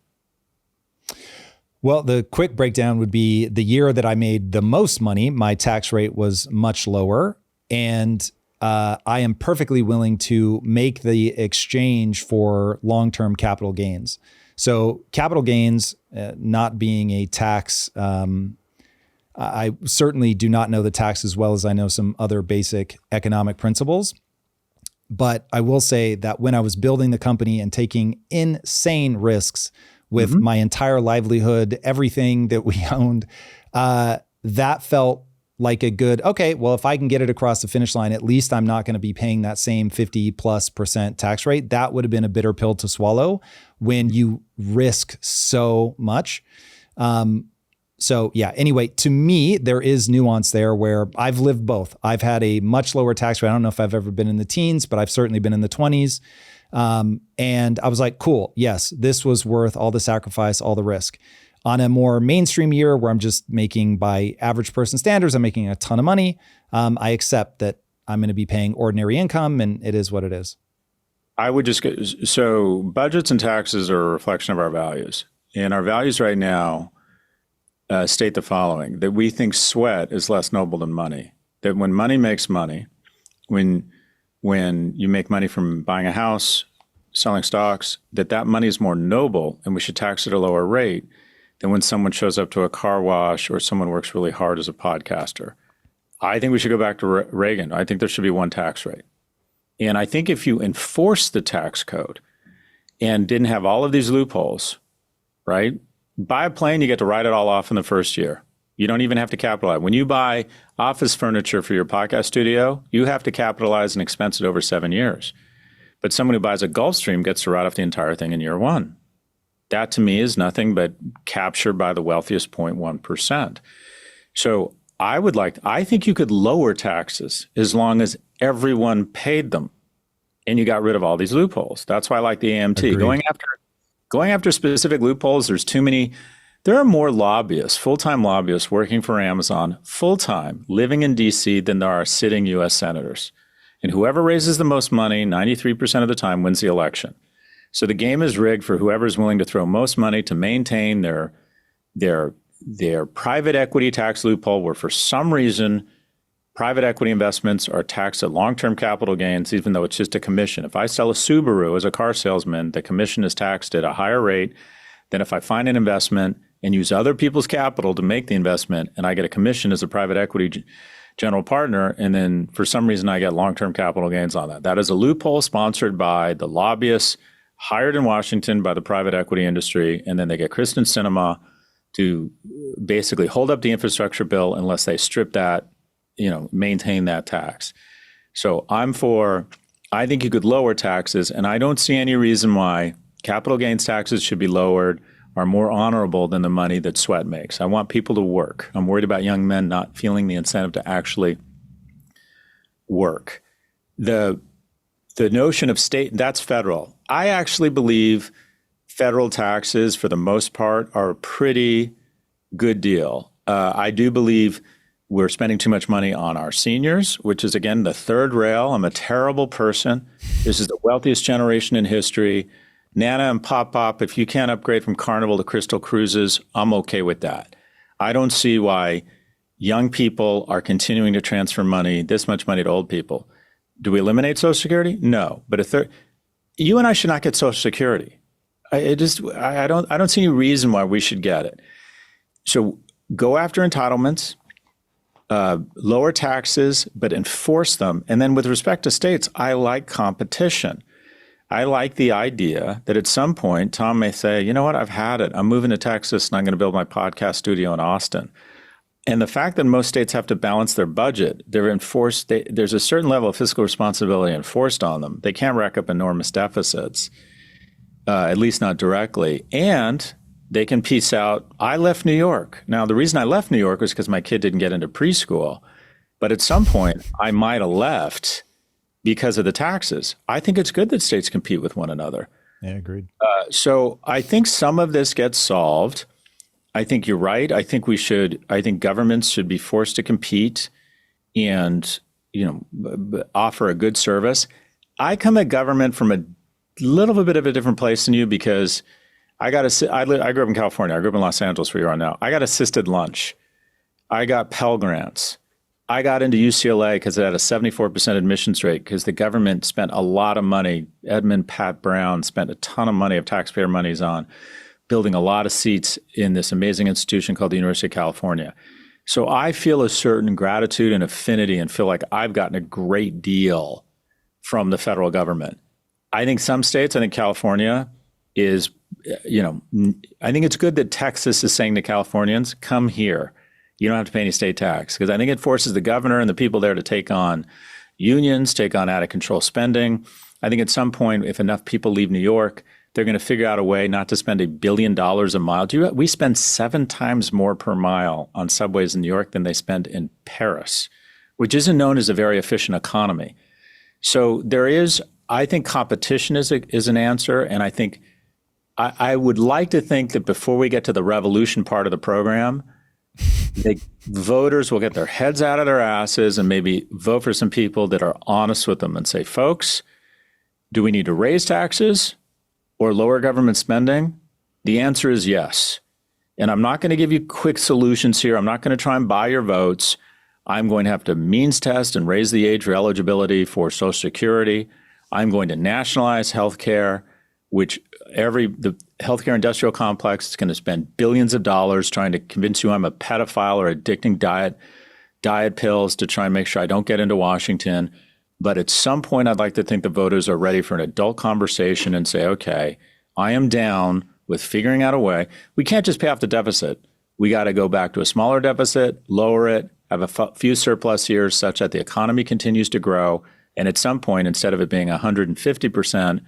Well, the quick breakdown would be the year that I made the most money, my tax rate was much lower. And I am perfectly willing to make the exchange for long-term capital gains. So capital gains not being a tax, I certainly do not know the tax as well as I know some other basic economic principles. But I will say that when I was building the company and taking insane risks with my entire livelihood, everything that we owned, that felt like a good, okay, well, if I can get it across the finish line, at least I'm not going to be paying that same 50+% tax rate. That would have been a bitter pill to swallow when you risk so much. So yeah, anyway, to me, there is nuance there where I've lived both. I've had a much lower tax rate. I don't know if I've ever been in the teens, but I've certainly been in the 20s. And I was like, cool, yes, this was worth all the sacrifice, all the risk. On a more mainstream year where I'm just making, by average person standards, I'm making a ton of money, I accept that I'm going to be paying ordinary income, and it is what it is. I would just so budgets and taxes are a reflection of our values. And our values right now state the following: that we think sweat is less noble than money. That when money makes money, when you make money from buying a house, selling stocks, that money is more noble and we should tax it at a lower rate than when someone shows up to a car wash or someone works really hard as a podcaster. I think we should go back to Reagan. I think there should be one tax rate. And I think if you enforce the tax code and didn't have all of these loopholes, right? Buy a plane, you get to write it all off in the first year. You don't even have to capitalize. When you buy office furniture for your podcast studio, you have to capitalize and expense it over 7 years. But someone who buys a Gulfstream gets to write off the entire thing in year one. That to me is nothing but captured by the wealthiest 0.1%. So I think you could lower taxes as long as everyone paid them and you got rid of all these loopholes. That's why I like the AMT. Agreed. Going after specific loopholes, there's too many. There are more lobbyists, full-time lobbyists working for Amazon, full-time, living in D.C. than there are sitting U.S. senators. And whoever raises the most money, 93% of the time, wins the election. So the game is rigged for whoever's willing to throw most money to maintain their private equity tax loophole, where for some reason private equity investments are taxed at long-term capital gains, even though it's just a commission. If I sell a Subaru as a car salesman, the commission is taxed at a higher rate than if I find an investment and use other people's capital to make the investment, and I get a commission as a private equity general partner, and then for some reason I get long-term capital gains on that. That is a loophole sponsored by the lobbyists hired in Washington by the private equity industry, and then they get Kristen Sinema to basically hold up the infrastructure bill unless they strip that, maintain that tax. So I think you could lower taxes, and I don't see any reason why capital gains taxes should be lowered, are more honorable than the money that sweat makes. I want people to work. I'm worried about young men not feeling the incentive to actually work. The notion of state, that's federal. I actually believe federal taxes, for the most part, are a pretty good deal. I do believe we're spending too much money on our seniors, which is, again, the third rail. I'm a terrible person. This is the wealthiest generation in history. Nana and Pop, if you can't upgrade from Carnival to Crystal Cruises, I'm okay with that. I don't see why young people are continuing to transfer money, this much money, to old people. Do we eliminate Social Security? No. But you and I should not get Social Security. I don't see any reason why we should get it. So go after entitlements, lower taxes, but enforce them. And then with respect to states, I like competition. I like the idea that at some point, Tom may say, you know what, I've had it. I'm moving to Texas and I'm going to build my podcast studio in Austin. And the fact that most states have to balance their budget, there's a certain level of fiscal responsibility enforced on them. They can't rack up enormous deficits, at least not directly. And they can piece out, I left New York. Now, the reason I left New York was because my kid didn't get into preschool. But at some point, I might have left because of the taxes. I think it's good that states compete with one another. Yeah, agreed. So I think some of this gets solved. I think you're right. I think governments should be forced to compete and, offer a good service. I come at government from a little bit of a different place than you because I grew up in California. I grew up in Los Angeles where you are now. I got assisted lunch. I got Pell Grants. I got into UCLA because it had a 74% admissions rate because the government spent a lot of money. Edmund Pat Brown spent a ton of money of taxpayer monies on building a lot of seats in this amazing institution called the University of California. So I feel a certain gratitude and affinity and feel like I've gotten a great deal from the federal government. I think some states, I think California is, I think it's good that Texas is saying to Californians, come here. You don't have to pay any state tax because I think it forces the governor and the people there to take on unions, take on out of control spending. I think at some point, if enough people leave New York, they're going to figure out a way not to spend $1 billion a mile. We spend 7 times more per mile on subways in New York than they spend in Paris, which isn't known as a very efficient economy. So I think competition is an answer. And I think I would like to think that before we get to the revolution part of the program, the voters will get their heads out of their asses and maybe vote for some people that are honest with them and say, folks, do we need to raise taxes or lower government spending? The answer is yes. And I'm not going to give you quick solutions here. I'm not going to try and buy your votes. I'm going to have to means test and raise the age for eligibility for Social Security. I'm going to nationalize healthcare, which the healthcare industrial complex is going to spend billions of dollars trying to convince you I'm a pedophile or addicting diet pills to try and make sure I don't get into Washington. But at some point, I'd like to think the voters are ready for an adult conversation and say, okay, I am down with figuring out a way. We can't just pay off the deficit. We got to go back to a smaller deficit, lower it, have a few surplus years such that the economy continues to grow. And at some point, instead of it being 150%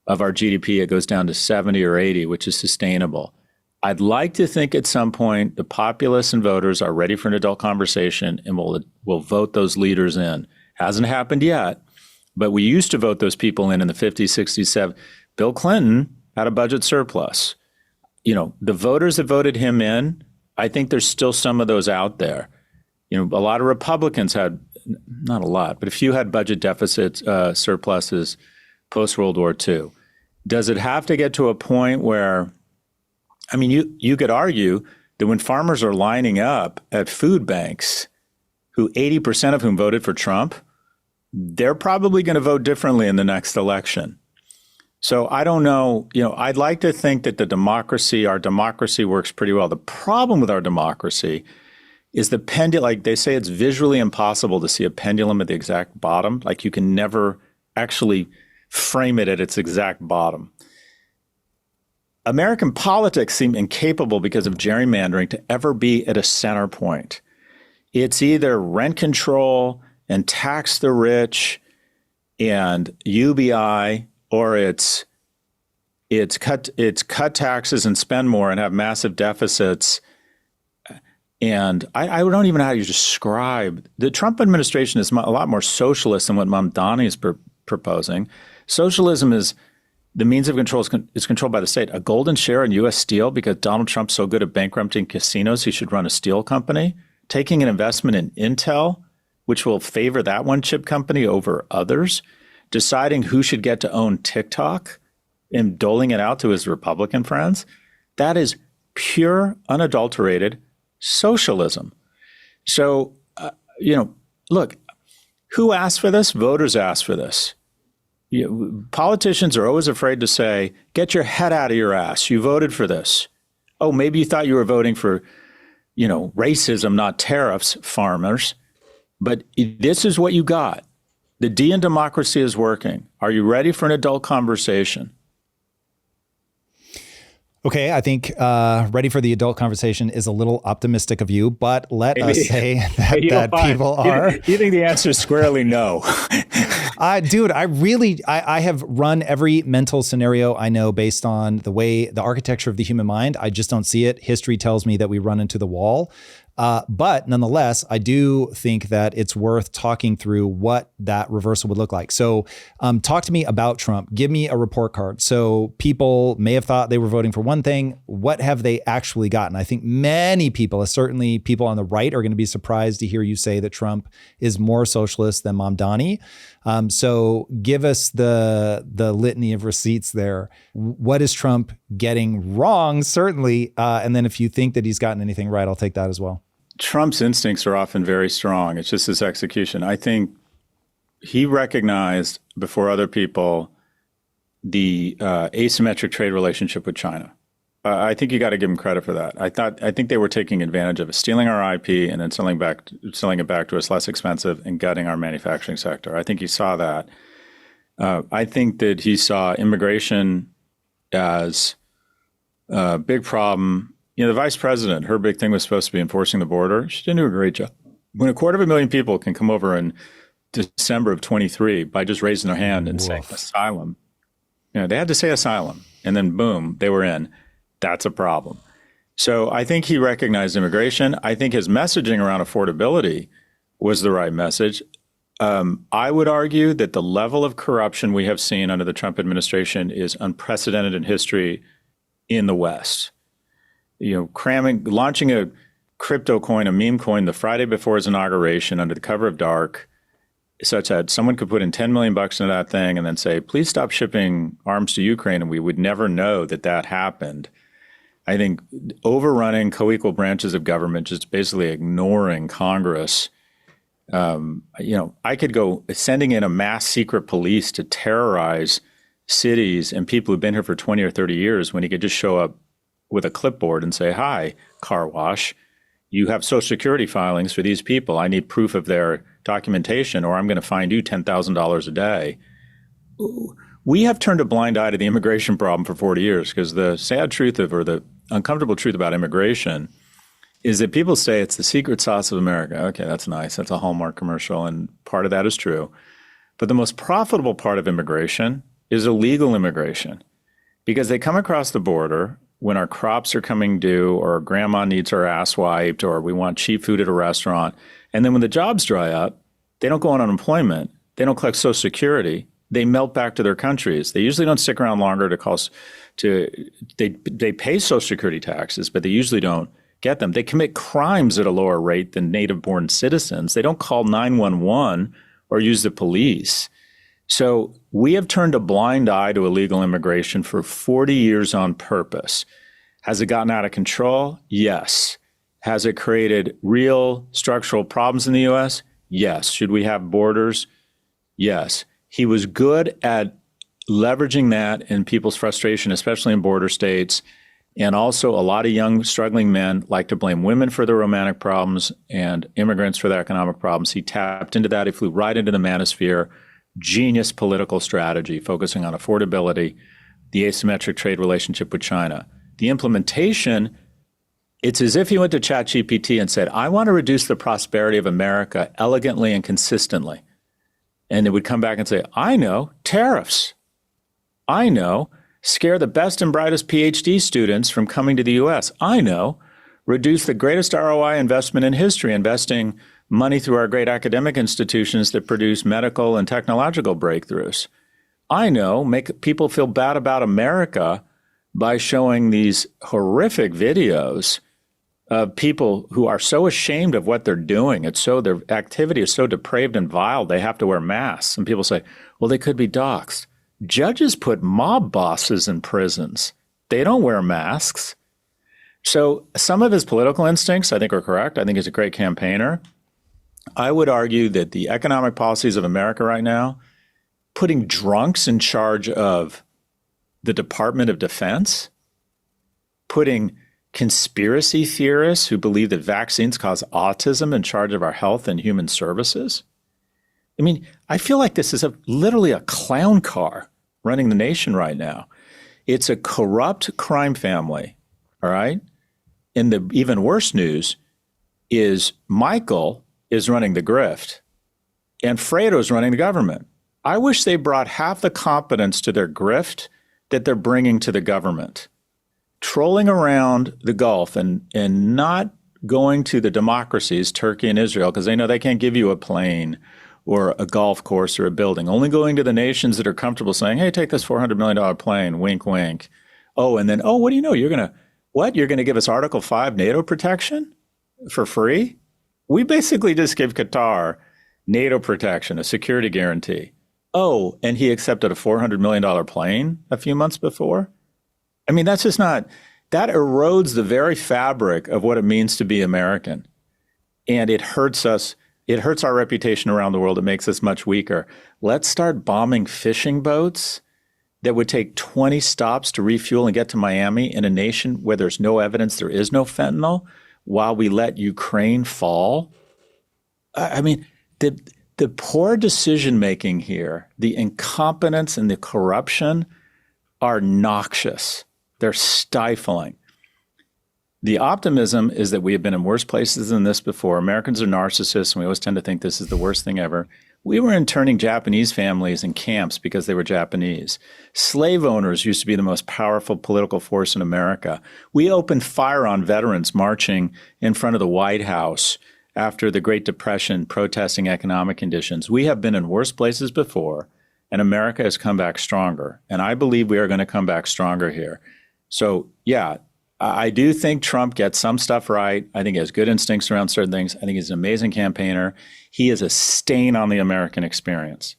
of our GDP, it goes down to 70 or 80, which is sustainable. I'd like to think at some point the populace and voters are ready for an adult conversation and will vote those leaders in. Hasn't happened yet, but we used to vote those people in the 50s, 60s, 70s. Bill Clinton had a budget surplus. The voters that voted him in, I think there's still some of those out there. A lot of Republicans had, not a lot, but a few had budget deficits, surpluses post-World War II. Does it have to get to a point where, you could argue that when farmers are lining up at food banks, who 80% of whom voted for Trump, they're probably going to vote differently in the next election. So I don't know, I'd like to think that our democracy works pretty well. The problem with our democracy is the pendulum, like they say, it's visually impossible to see a pendulum at the exact bottom. Like you can never actually frame it at its exact bottom. American politics seem incapable because of gerrymandering to ever be at a center point. It's either rent control and tax the rich and UBI, or it's cut taxes and spend more and have massive deficits. And I don't even know how you describe the Trump administration is a lot more socialist than what Mamdani is proposing. Socialism is the means of control is controlled by the state. A golden share in U.S. Steel because Donald Trump's so good at bankrupting casinos, he should run a steel company. Taking an investment in Intel, which will favor that one chip company over others. Deciding who should get to own TikTok and doling it out to his Republican friends. That is pure, unadulterated socialism. So, look, who asked for this? Voters asked for this. Politicians are always afraid to say, get your head out of your ass. You voted for this. Oh, maybe you thought you were voting for, racism, not tariffs, farmers. But this is what you got. The D in democracy is working. Are you ready for an adult conversation? Okay, I think ready for the adult conversation is a little optimistic of you, but let us say that people are. You think the answer is squarely no? Dude, I have run every mental scenario I know based on the architecture of the human mind. I just don't see it. History tells me that we run into the wall. But nonetheless, I do think that it's worth talking through what that reversal would look like. So talk to me about Trump. Give me a report card. So people may have thought they were voting for one thing. What have they actually gotten? I think many people, certainly people on the right, are going to be surprised to hear you say that Trump is more socialist than Mamdani. So give us the litany of receipts there. What is Trump getting wrong? Certainly. And then if you think that he's gotten anything right, I'll take that as well. Trump's instincts are often very strong. It's just his execution. I think he recognized before other people the asymmetric trade relationship with China. I think you got to give him credit for that. I think they were taking advantage of it, stealing our IP and then selling it back to us less expensive and gutting our manufacturing sector. I think he saw that. I think that he saw immigration as a big problem. The vice president, her big thing was supposed to be enforcing the border. She didn't do a great job. When 250,000 people can come over in December of 23 by just raising their hand and saying asylum, they had to say asylum, and then boom, they were in. That's a problem. So I think he recognized immigration. I think his messaging around affordability was the right message. I would argue that the level of corruption we have seen under the Trump administration is unprecedented in history in the West. Launching a crypto coin, a meme coin, the Friday before his inauguration under the cover of dark, such that someone could put in $10 million into that thing and then say, please stop shipping arms to Ukraine, and we would never know that happened. I think overrunning co-equal branches of government, just basically ignoring Congress. I could go sending in a mass secret police to terrorize cities and people who've been here for 20 or 30 years when he could just show up with a clipboard and say, hi, car wash, you have Social Security filings for these people. I need proof of their documentation or I'm going to fine you $10,000 a day. We have turned a blind eye to the immigration problem for 40 years because the sad truth or the uncomfortable truth about immigration is that people say it's the secret sauce of America. Okay, that's nice. That's a Hallmark commercial, and part of that is true. But the most profitable part of immigration is illegal immigration because they come across the border when our crops are coming due or grandma needs her ass wiped or we want cheap food at a restaurant. And then when the jobs dry up, they don't go on unemployment. They don't collect Social Security. They melt back to their countries. They usually don't stick around longer they pay Social Security taxes, but they usually don't get them. They commit crimes at a lower rate than native-born citizens. They don't call 911 or use the police. So we have turned a blind eye to illegal immigration for 40 years on purpose. Has it gotten out of control? Yes. Has it created real structural problems in the U.S.? Yes. Should we have borders? Yes. He was good at leveraging that and people's frustration, especially in border states. And also a lot of young struggling men like to blame women for their romantic problems and immigrants for their economic problems. He tapped into that. He flew right into the manosphere. Genius political strategy, focusing on affordability, the asymmetric trade relationship with China. The implementation, it's as if he went to ChatGPT and said, I want to reduce the prosperity of America elegantly and consistently. And it would come back and say, I know, tariffs. I know, scare the best and brightest PhD students from coming to the U.S. I know, reduce the greatest ROI investment in history, investing money through our great academic institutions that produce medical and technological breakthroughs. I know, make people feel bad about America by showing these horrific videos of people who are so ashamed of what they're doing. Their activity is so depraved and vile, they have to wear masks. And people say, well, they could be doxxed. Judges put mob bosses in prisons. They don't wear masks. So some of his political instincts, I think, are correct. I think he's a great campaigner. I would argue that the economic policies of America right now putting drunks in charge of the Department of Defense, putting conspiracy theorists who believe that vaccines cause autism in charge of our health and human services. I mean, I feel like this is literally a clown car running the nation right now. It's a corrupt crime family, all right? And the even worse news is Michael is running the grift and Fredo's running the government. I wish they brought half the competence to their grift that they're bringing to the government. Trolling around the Gulf and not going to the democracies, Turkey and Israel, because they know they can't give you a plane or a golf course or a building. Only going to the nations that are comfortable saying, hey, take this $400 million plane, wink, wink. Oh, and then, oh, what do you know? You're going to give us Article 5 NATO protection for free? We basically just give Qatar NATO protection, a security guarantee. Oh, and he accepted a $400 million plane a few months before? I mean, that's just not, that erodes the very fabric of what it means to be American. And it hurts us. It hurts our reputation around the world. It makes us much weaker. Let's start bombing fishing boats that would take 20 stops to refuel and get to Miami in a nation where there's no evidence there is no fentanyl while we let Ukraine fall. I mean, the poor decision-making here, the incompetence and the corruption are noxious. They're stifling. The optimism is that we have been in worse places than this before. Americans are narcissists, and we always tend to think this is the worst thing ever. We were interning Japanese families in camps because they were Japanese. Slave owners used to be the most powerful political force in America. We opened fire on veterans marching in front of the White House after the Great Depression, protesting economic conditions. We have been in worse places before, and America has come back stronger. And I believe we are going to come back stronger here. So, yeah, I do think Trump gets some stuff right. I think he has good instincts around certain things. I think he's an amazing campaigner. He is a stain on the American experience.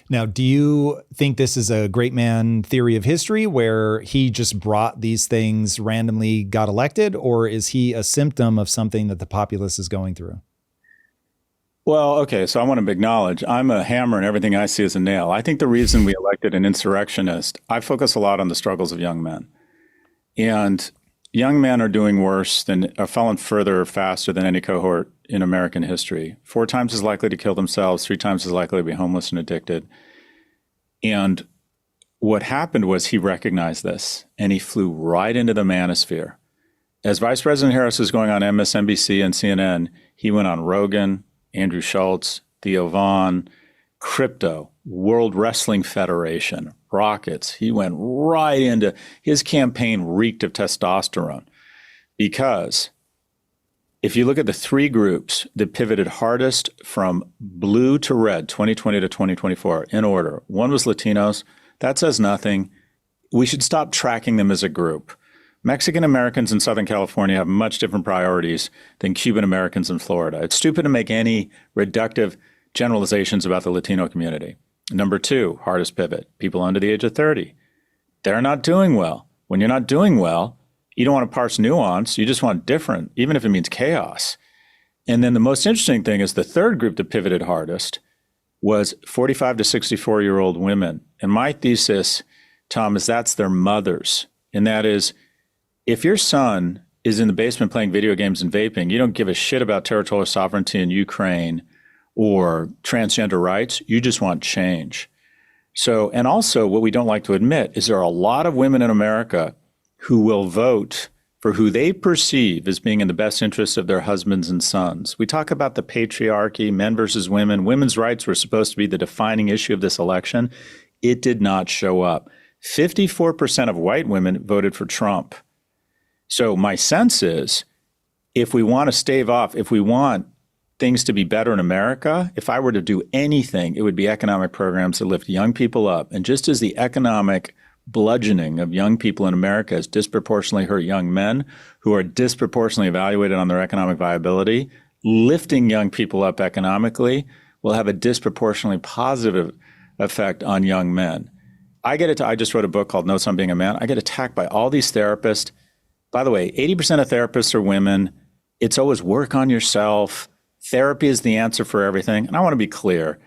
Now, do you think this is a great man theory of history where he just brought these things randomly, got elected, or is he a symptom of something that the populace is going through? Well, okay, so I want to acknowledge I'm a hammer and everything I see is a nail. I think the reason we elected an insurrectionist, I focus a lot on the struggles of young men. And young men are doing worse are falling further or faster than any cohort in American history. 4 times as likely to kill themselves, 3 times as likely to be homeless and addicted. And what happened was he recognized this and he flew right into the manosphere. As Vice President Harris was going on MSNBC and CNN, he went on Rogan, Andrew Schultz, Theo Vaughn, crypto, World Wrestling Federation, rockets. He went right into his campaign, reeked of testosterone. Because if you look at the 3 groups that pivoted hardest from blue to red, 2020 to 2024, in order, one was Latinos. That says nothing. We should stop tracking them as a group. Mexican Americans in Southern California have much different priorities than Cuban Americans in Florida. It's stupid to make any reductive generalizations about the Latino community. Number 2, hardest pivot, people under the age of 30. They're not doing well. When you're not doing well, you don't want to parse nuance. You just want different, even if it means chaos. And then the most interesting thing is the 3rd group that pivoted hardest was 45 to 64-year-old women. And my thesis, Tom, is that's their mothers. And that is, if your son is in the basement playing video games and vaping, you don't give a shit about territorial sovereignty in Ukraine or transgender rights. You just want change. So, and also what we don't like to admit is there are a lot of women in America who will vote for who they perceive as being in the best interests of their husbands and sons. We talk about the patriarchy, men versus women. Women's rights were supposed to be the defining issue of this election. It did not show up. 54% of white women voted for Trump. So my sense is, if we want to stave off, if we want things to be better in America, if I were to do anything, it would be economic programs that lift young people up. And just as the economic bludgeoning of young people in America has disproportionately hurt young men who are disproportionately evaluated on their economic viability, lifting young people up economically will have a disproportionately positive effect on young men. I just wrote a book called Notes on Being a Man. I get attacked by all these therapists. By the way, 80% of therapists are women. It's always work on yourself. Therapy is the answer for everything. And I want to be clear.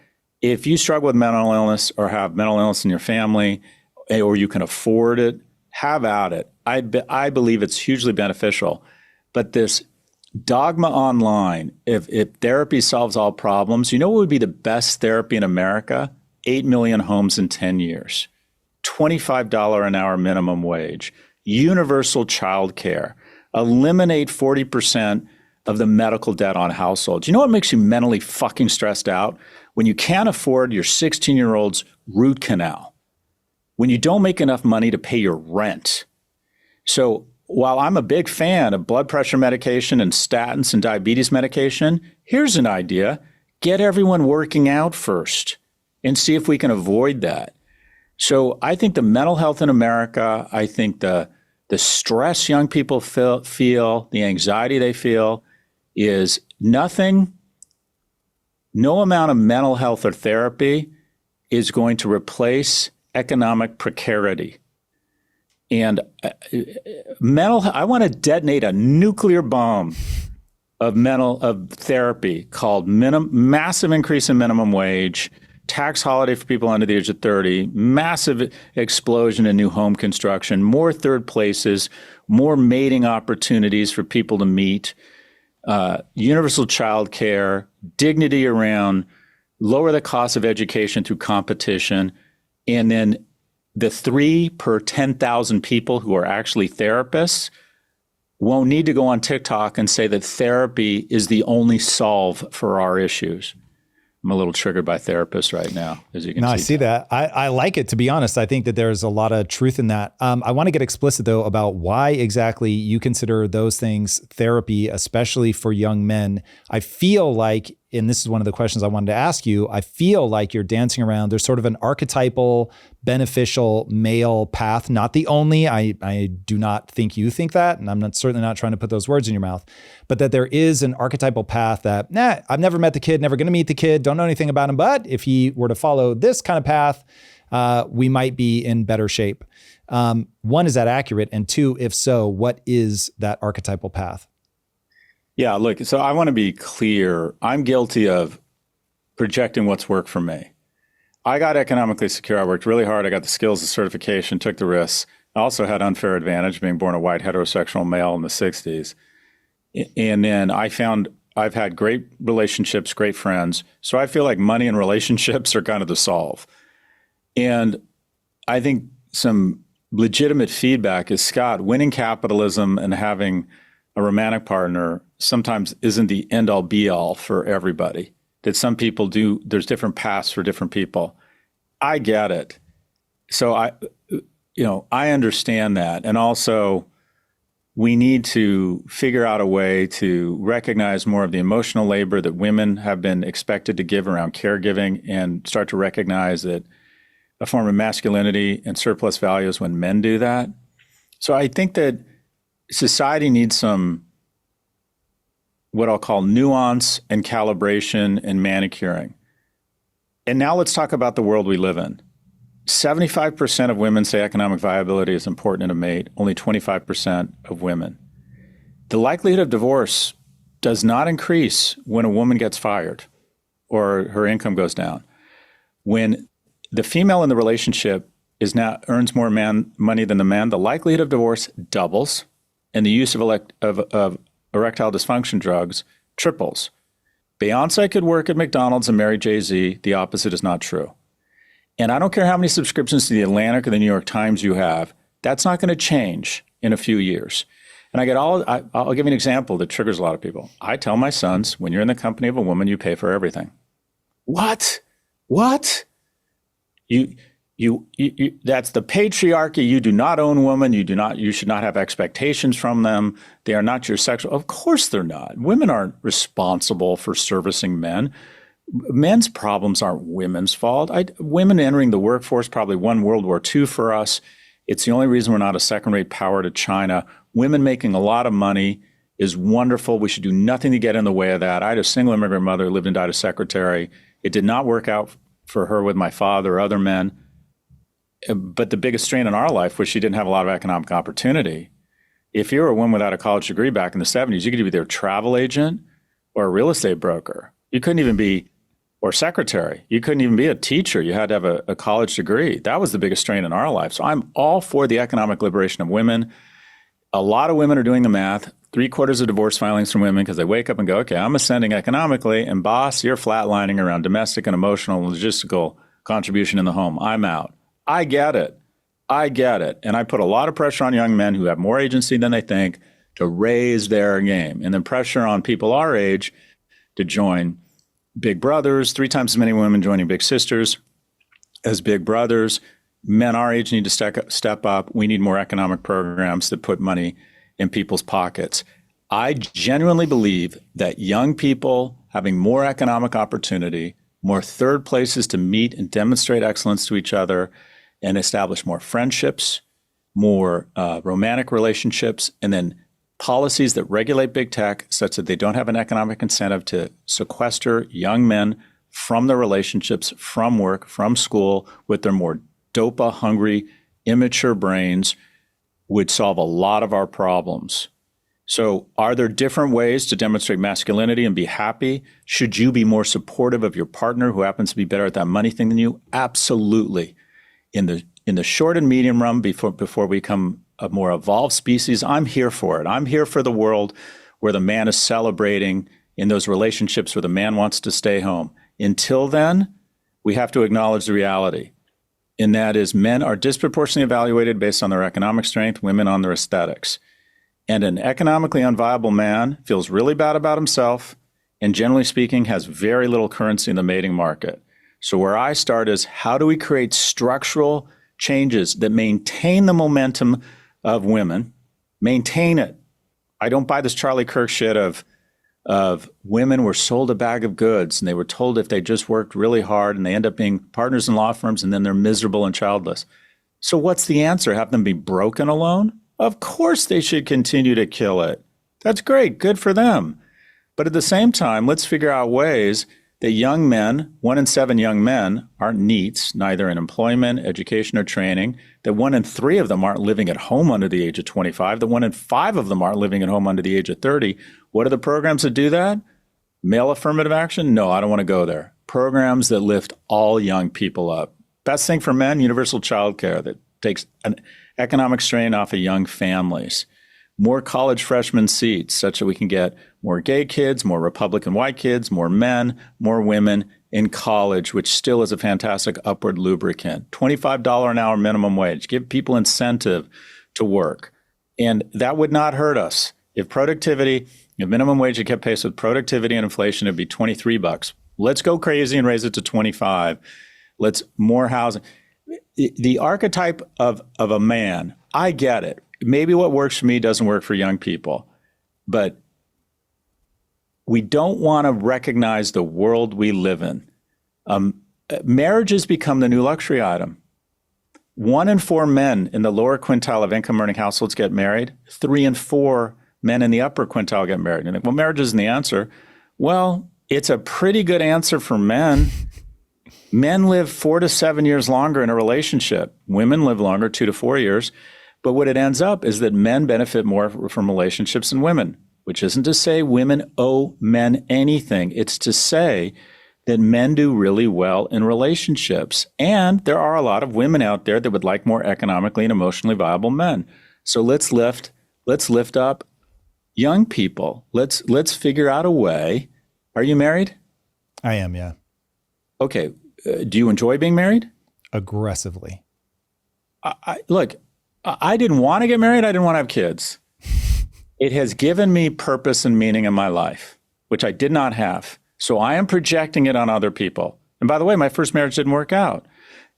If you struggle with mental illness or have mental illness in your family, or you can afford it, have at it. I believe it's hugely beneficial. But this dogma online, if therapy solves all problems, you know what would be the best therapy in America? 8 million homes in 10 years, $25 an hour minimum wage, universal child care, eliminate 40% of the medical debt on households. You know what makes you mentally fucking stressed out? When you can't afford your 16-year-old's root canal, when you don't make enough money to pay your rent. So while I'm a big fan of blood pressure medication and statins and diabetes medication, here's an idea. Get everyone working out first and see if we can avoid that. So I think the mental health in America, I think the stress young people feel, the anxiety they feel is nothing. No amount of mental health or therapy is going to replace economic precarity. And I want to detonate a nuclear bomb of therapy called massive increase in minimum wage, tax holiday for people under the age of 30, massive explosion in new home construction, more third places, more mating opportunities for people to meet, universal child care, dignity around, lower the cost of education through competition, and then the 3 per 10,000 people who are actually therapists won't need to go on TikTok and say that therapy is the only solve for our issues. I'm a little triggered by therapists right now, as you can see. No, I see that. I like it, to be honest. I think that there's a lot of truth in that. I want to get explicit, though, about why exactly you consider those things therapy, especially for young men. I feel like, and this is one of the questions I wanted to ask you, I feel like you're dancing around. There's sort of an archetypal, beneficial male path, not the only. I do not think you think that, and I'm certainly not trying to put those words in your mouth, but that there is an archetypal path that, I've never met the kid, never going to meet the kid, don't know anything about him, but if he were to follow this kind of path, we might be in better shape. One, is that accurate? And two, if so, what is that archetypal path? Yeah, look, so I want to be clear. I'm guilty of projecting what's worked for me. I got economically secure. I worked really hard. I got the skills, the certification, took the risks. I also had unfair advantage being born a white heterosexual male in the 60s. And then I've had great relationships, great friends. So I feel like money and relationships are kind of the solve. And I think some legitimate feedback is, Scott, winning capitalism and having a romantic partner sometimes isn't the end all be all for everybody. That some people do, there's different paths for different people. I get it. So I understand that. And also we need to figure out a way to recognize more of the emotional labor that women have been expected to give around caregiving and start to recognize that a form of masculinity and surplus values when men do that. So I think that society needs some, what I'll call nuance and calibration and manicuring. And now let's talk about the world we live in. 75% of women say economic viability is important in a mate, only 25% of women. The likelihood of divorce does not increase when a woman gets fired or her income goes down. When the female in the relationship earns more money than the man, the likelihood of divorce doubles, and the use of erectile dysfunction drugs triples. Beyonce could work at McDonald's and marry Jay-Z. The opposite is not true. And I don't care how many subscriptions to the Atlantic or the New York Times you have, that's not going to change in a few years. And I'll give you an example that triggers a lot of people. I tell my sons, when you're in the company of a woman, you pay for everything. What? You that's the patriarchy. You do not own women. You should not have expectations from them. They are not your sexual. Of course they're not. Women aren't responsible for servicing men. Men's problems aren't women's fault. Women entering the workforce probably won World War II for us. It's the only reason we're not a second-rate power to China. Women making a lot of money is wonderful. We should do nothing to get in the way of that. I had a single immigrant mother who lived and died a secretary. It did not work out for her with my father or other men. But the biggest strain in our life was she didn't have a lot of economic opportunity. If you were a woman without a college degree back in the 70s, you could be either a travel agent or a real estate broker. You couldn't even be, or secretary. You couldn't even be a teacher. You had to have a college degree. That was the biggest strain in our life. So I'm all for the economic liberation of women. A lot of women are doing the math. 3/4 of divorce filings from women because they wake up and go, okay, I'm ascending economically, and boss, you're flatlining around domestic and emotional and logistical contribution in the home. I'm out. I get it. And I put a lot of pressure on young men who have more agency than they think to raise their game, and then pressure on people our age to join big brothers, 3 times as many women joining big sisters as big brothers. Men our age need to step up. We need more economic programs that put money in people's pockets. I genuinely believe that young people having more economic opportunity, more third places to meet and demonstrate excellence to each other, and establish more friendships, more romantic relationships, and then policies that regulate big tech such that they don't have an economic incentive to sequester young men from their relationships, from work, from school, with their more dopa-hungry, immature brains, would solve a lot of our problems. So are there different ways to demonstrate masculinity and be happy? Should you be more supportive of your partner who happens to be better at that money thing than you? Absolutely. In the short and medium run, before we become a more evolved species, I'm here for it. I'm here for the world where the man is celebrating in those relationships where the man wants to stay home. Until then, we have to acknowledge the reality. And that is, men are disproportionately evaluated based on their economic strength, women on their aesthetics. And an economically unviable man feels really bad about himself and, generally speaking, has very little currency in the mating market. So where I start is, how do we create structural changes that maintain the momentum of women, maintain it? I don't buy this Charlie Kirk shit of women were sold a bag of goods and they were told if they just worked really hard and they end up being partners in law firms and then they're miserable and childless. So what's the answer? Have them be broken alone? Of course they should continue to kill it. That's great. Good for them. But at the same time, let's figure out ways that young men, 1 in 7 young men, aren't NEETs, neither in employment, education, or training, that 1 in 3 of them aren't living at home under the age of 25, that 1 in 5 of them aren't living at home under the age of 30. What are the programs that do that? Male affirmative action? No, I don't want to go there. Programs that lift all young people up. Best thing for men, universal child care that takes an economic strain off of young families. More college freshman seats such that we can get more gay kids, more Republican white kids, more men, more women in college, which still is a fantastic upward lubricant. $25 an hour minimum wage. Give people incentive to work. And that would not hurt us. If minimum wage had kept pace with productivity and inflation, it'd be $23. Let's go crazy and raise it to 25. Let's more housing. The archetype of a man, I get it. Maybe what works for me doesn't work for young people, but we don't want to recognize the world we live in. Marriage has become the new luxury item. 1 in 4 men in the lower quintile of income earning households get married. 3 in 4 men in the upper quintile get married. And you think, well, marriage isn't the answer. Well, it's a pretty good answer for men. Men live 4 to 7 years longer in a relationship. Women live longer, 2 to 4 years. But what it ends up is that men benefit more from relationships than women, which isn't to say women owe men anything. It's to say that men do really well in relationships. And there are a lot of women out there that would like more economically and emotionally viable men. So let's lift up young people. Let's figure out a way. Are you married? I am, yeah. Okay. Do you enjoy being married? Aggressively. Look, I didn't want to get married. I didn't want to have kids. It has given me purpose and meaning in my life, which I did not have. So I am projecting it on other people. And by the way, my first marriage didn't work out.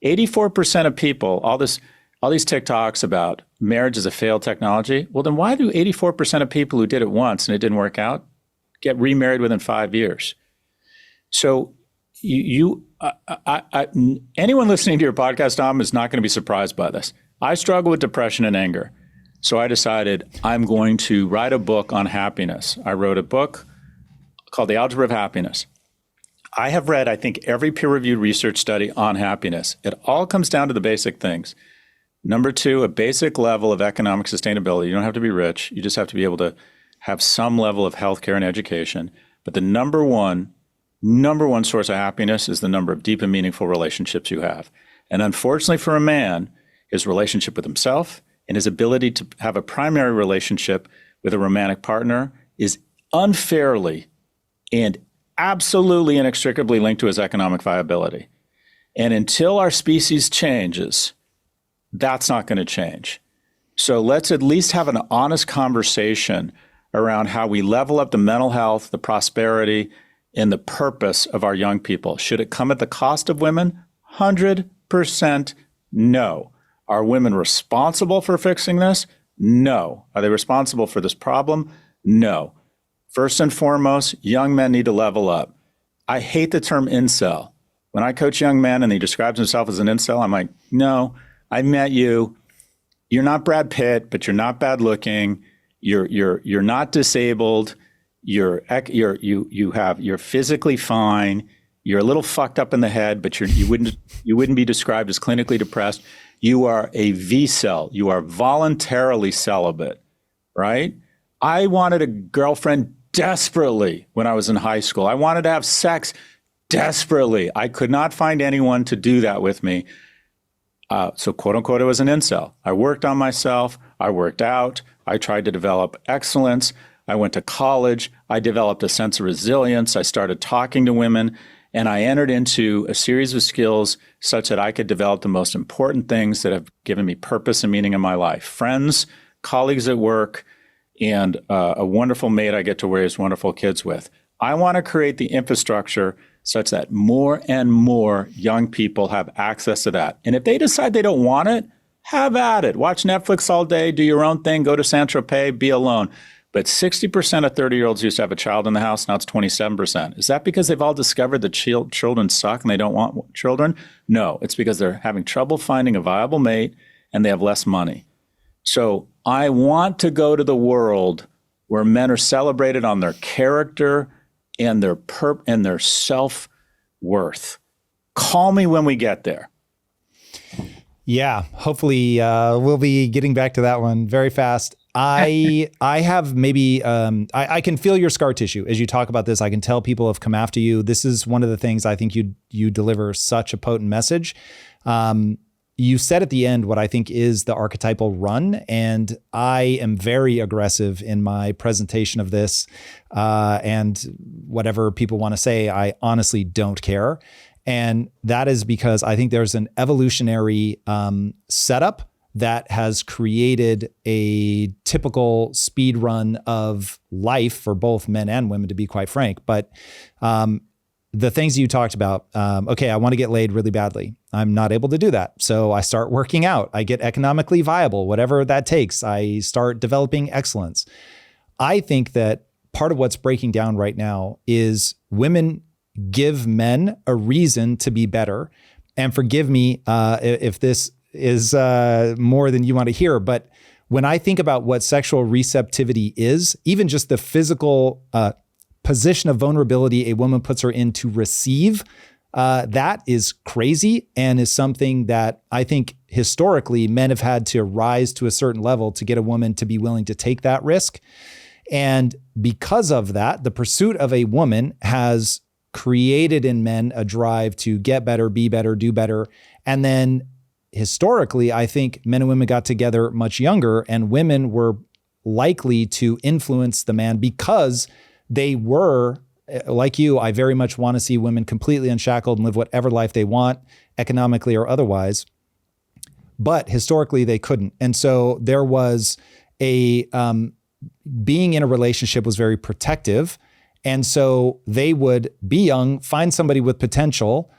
84% of people, all these TikToks about marriage as a failed technology. Well, then why do 84% of people who did it once and it didn't work out get remarried within 5 years? So anyone listening to your podcast, Tom, is not going to be surprised by this. I struggle with depression and anger. So I decided I'm going to write a book on happiness. I wrote a book called The Algebra of Happiness. I have read, I think, every peer-reviewed research study on happiness. It all comes down to the basic things. Number 2, a basic level of economic sustainability. You don't have to be rich. You just have to be able to have some level of healthcare and education. But the number one number one source of happiness is the number of deep and meaningful relationships you have. And unfortunately for a man, his relationship with himself and his ability to have a primary relationship with a romantic partner is unfairly and absolutely inextricably linked to his economic viability. And until our species changes, that's not going to change. So let's at least have an honest conversation around how we level up the mental health, the prosperity, and the purpose of our young people. Should it come at the cost of women? 100% no. Are women responsible for fixing this? No. Are they responsible for this problem? No. First and foremost, young men need to level up. I hate the term incel. When I coach young men and he describes himself as an incel, I'm like, no, I met you. You're not Brad Pitt, but you're not bad looking. You're not disabled. You're physically fine. You're a little fucked up in the head, but you wouldn't be described as clinically depressed. You are a V-cell. You are voluntarily celibate, right? I wanted a girlfriend desperately when I was in high school. I wanted to have sex desperately. I could not find anyone to do that with me. So quote unquote, I was an incel. I worked on myself. I worked out. I tried to develop excellence. I went to college. I developed a sense of resilience. I started talking to women, and I entered into a series of skills such that I could develop the most important things that have given me purpose and meaning in my life. Friends, colleagues at work, and a wonderful mate I get to raise wonderful kids with. I want to create the infrastructure such that more and more young people have access to that. And if they decide they don't want it, have at it. Watch Netflix all day, do your own thing, go to Saint-Tropez, be alone. But 60% of 30-year-olds used to have a child in the house. Now it's 27%. Is that because they've all discovered that children suck and they don't want children? No, it's because they're having trouble finding a viable mate and they have less money. So I want to go to the world where men are celebrated on their character and their self-worth. Call me when we get there. Yeah, hopefully we'll be getting back to that one very fast. I have maybe, I can feel your scar tissue as you talk about this. I can tell people have come after you. This is one of the things I think you deliver such a potent message. You said at the end what I think is the archetypal run, and I am very aggressive in my presentation of this. And whatever people want to say, I honestly don't care. And that is because I think there's an evolutionary setup that has created a typical speed run of life for both men and women, to be quite frank. But the things you talked about, okay, I want to get laid really badly. I'm not able to do that. So I start working out. I get economically viable, whatever that takes. I start developing excellence. I think that part of what's breaking down right now is women give men a reason to be better. And forgive me if this is more than you want to hear, but when I think about what sexual receptivity is, even just the physical position of vulnerability a woman puts her in to receive, that is crazy and is something that I think historically men have had to rise to a certain level to get a woman to be willing to take that risk. And because of that, the pursuit of a woman has created in men a drive to get better, be better, do better. And then historically, I think men and women got together much younger, and women were likely to influence the man because they were, like you, I very much want to see women completely unshackled and live whatever life they want, economically or otherwise. But historically, they couldn't. And so there was being in a relationship was very protective. And so they would be young, find somebody with potential,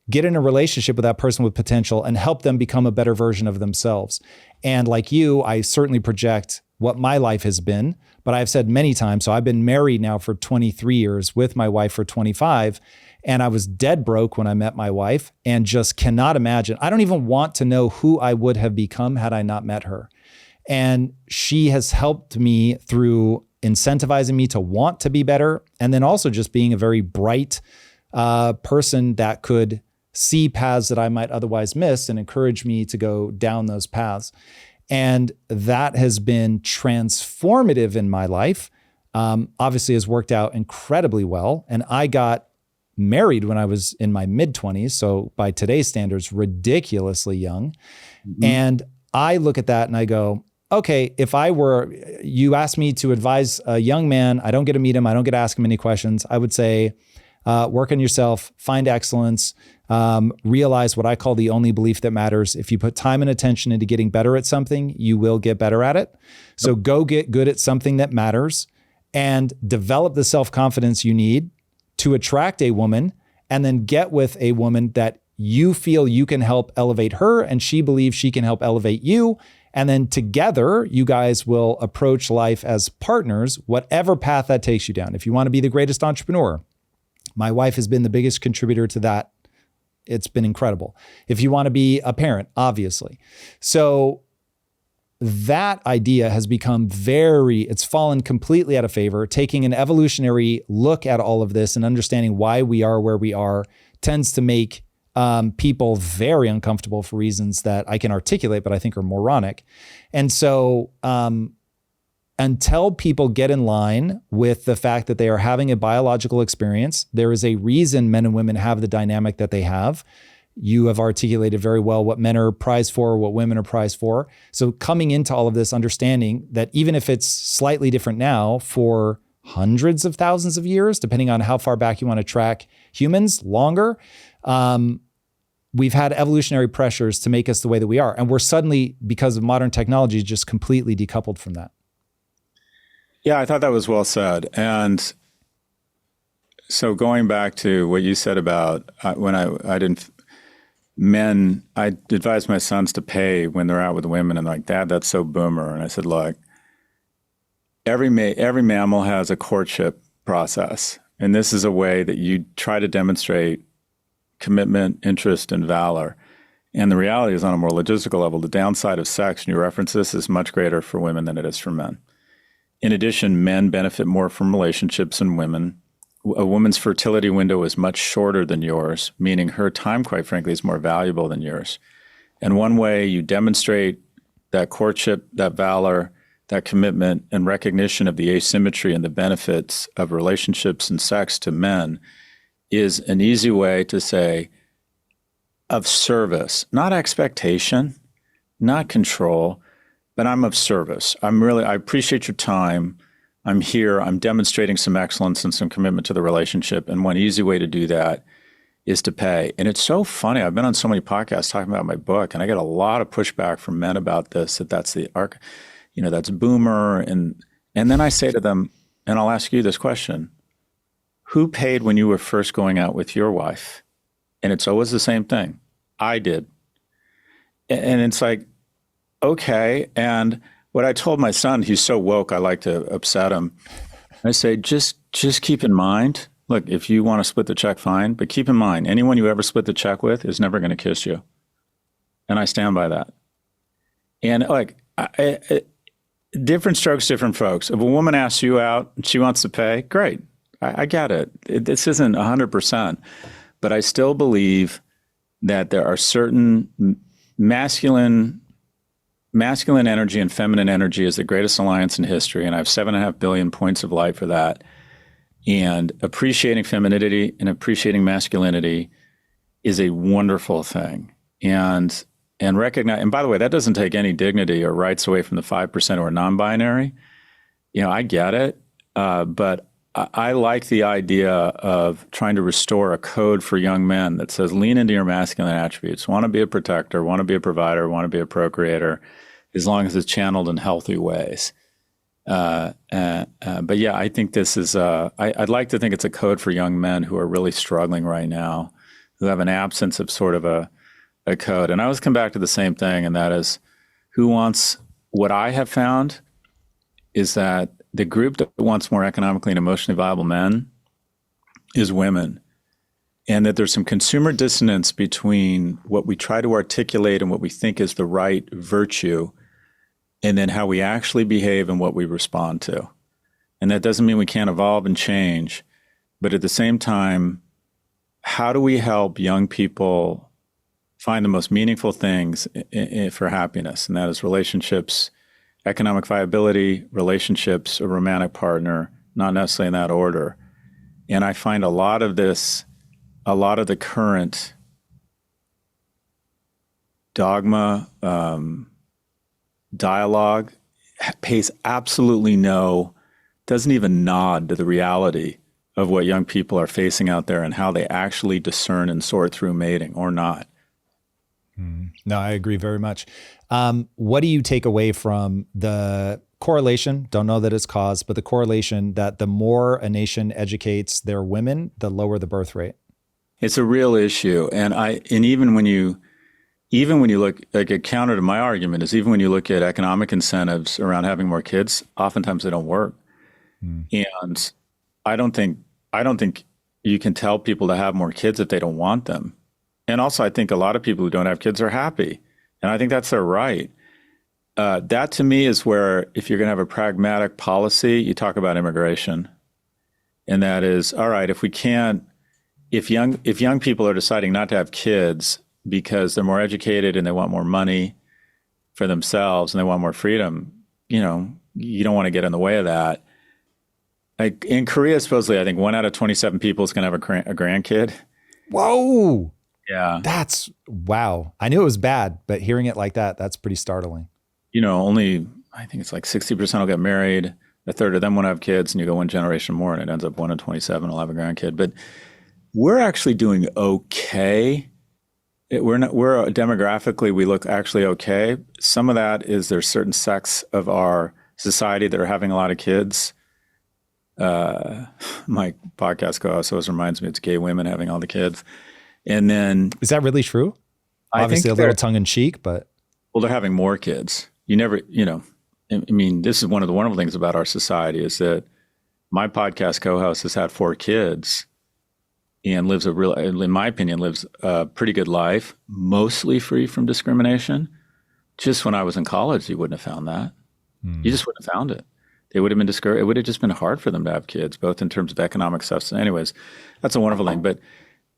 get in a relationship with that person with potential, and help them become a better version of themselves. And like you, I certainly project what my life has been, but I've said many times, so I've been married now for 23 years with my wife for 25, and I was dead broke when I met my wife and just cannot imagine. I don't even want to know who I would have become had I not met her. And she has helped me through incentivizing me to want to be better, and then also just being a very bright person that could see paths that I might otherwise miss and encourage me to go down those paths. And that has been transformative in my life. obviously has worked out incredibly well. And I got married when I was in my mid-20s. So by today's standards, ridiculously young. Mm-hmm. And I look at that and I go, okay, if you asked me to advise a young man, I don't get to meet him, I don't get to ask him any questions, I would say, work on yourself, find excellence, realize what I call the only belief that matters. If you put time and attention into getting better at something, you will get better at it. So go get good at something that matters and develop the self-confidence you need to attract a woman, and then get with a woman that you feel you can help elevate her and she believes she can help elevate you. And then together, you guys will approach life as partners, whatever path that takes you down. If you want to be the greatest entrepreneur, my wife has been the biggest contributor to that. It's been incredible. If you want to be a parent, obviously. So that idea has become it's fallen completely out of favor. Taking an evolutionary look at all of this and understanding why we are where we are tends to make people very uncomfortable for reasons that I can articulate, but I think are moronic. And so until people get in line with the fact that they are having a biological experience, there is a reason men and women have the dynamic that they have. You have articulated very well what men are prized for, what women are prized for. So coming into all of this, understanding that even if it's slightly different now, for hundreds of thousands of years, depending on how far back you want to track humans, longer, we've had evolutionary pressures to make us the way that we are. And we're suddenly, because of modern technology, just completely decoupled from that. Yeah, I thought that was well said. And so going back to what you said about when I advise my sons to pay when they're out with women, and like, Dad, that's so boomer. And I said, look, every mammal has a courtship process. And this is a way that you try to demonstrate commitment, interest, and valor. And the reality is, on a more logistical level, the downside of sex, and you reference this, is much greater for women than it is for men. In addition, men benefit more from relationships than women. A woman's fertility window is much shorter than yours, meaning her time, quite frankly, is more valuable than yours. And one way you demonstrate that courtship, that valor, that commitment, and recognition of the asymmetry and the benefits of relationships and sex to men is an easy way to say, of service, not expectation, not control, but I'm of service. I appreciate your time. I'm here. I'm demonstrating some excellence and some commitment to the relationship. And one easy way to do that is to pay. And it's so funny. I've been on so many podcasts talking about my book, and I get a lot of pushback from men about this, that's the arc, that's boomer. And then I say to them, and I'll ask you this question: who paid when you were first going out with your wife? And it's always the same thing. I did. And it's like, okay. And what I told my son, he's so woke, I like to upset him. I say, just keep in mind, look, if you want to split the check, fine. But keep in mind, anyone you ever split the check with is never going to kiss you. And I stand by that. And like, different strokes, different folks. If a woman asks you out and she wants to pay, great. I get it. This isn't 100%. But I still believe that there are certain masculine energy and feminine energy is the greatest alliance in history. And I have 7.5 billion points of light for that. And appreciating femininity and appreciating masculinity is a wonderful thing. And recognize, and by the way, that doesn't take any dignity or rights away from the 5% who are non-binary. I get it. But I like the idea of trying to restore a code for young men that says, lean into your masculine attributes. Want to be a protector, want to be a provider, want to be a procreator, as long as it's channeled in healthy ways. But yeah, I think this is, I'd like to think it's a code for young men who are really struggling right now, who have an absence of sort of a code. And I always come back to the same thing, and that is, what I have found is that the group that wants more economically and emotionally viable men is women. And that there's some consumer dissonance between what we try to articulate and what we think is the right virtue, and then how we actually behave and what we respond to. And that doesn't mean we can't evolve and change, but at the same time, how do we help young people find the most meaningful things for happiness? And that is relationships, economic viability, relationships, a romantic partner, not necessarily in that order. And I find a lot of the current dogma, dialogue pays absolutely doesn't even nod to the reality of what young people are facing out there and how they actually discern and sort through mating or not. No, I agree very much. What do you take away from the correlation? Don't know that it's cause, but the correlation that the more a nation educates their women, the lower the birth rate. It's a real issue. And even when you look, like a counter to my argument is even when you look at economic incentives around having more kids, oftentimes they don't work. And I don't think you can tell people to have more kids if they don't want them. And also, I think a lot of people who don't have kids are happy. And I think that's their right. That to me is where, if you're going to have a pragmatic policy, you talk about immigration. And that is, all right, if young people are deciding not to have kids because they're more educated and they want more money for themselves and they want more freedom, you don't want to get in the way of that. Like in Korea, supposedly, I think 1 out of 27 people is going to have a grandkid. Whoa. Yeah. That's wow. I knew it was bad, but hearing it like that, that's pretty startling. Only, I think it's like 60% will get married. A third of them won't have kids, and you go one generation more and it ends up 1 in 27 will have a grandkid. But we're actually doing okay. We're demographically, we look actually okay. Some of that is there's certain sects of our society that are having a lot of kids. My podcast co-host always reminds me it's gay women having all the kids. And then, is that really true? Obviously, a little tongue in cheek, but they're having more kids. You never, I mean, this is one of the wonderful things about our society is that my podcast co-host has had 4 kids and in my opinion, lives a pretty good life, mostly free from discrimination. Just when I was in college, you wouldn't have found that. You just wouldn't have found it. They would have been discouraged. It would have just been hard for them to have kids, both in terms of economic stuff. Anyways, that's a wonderful thing. But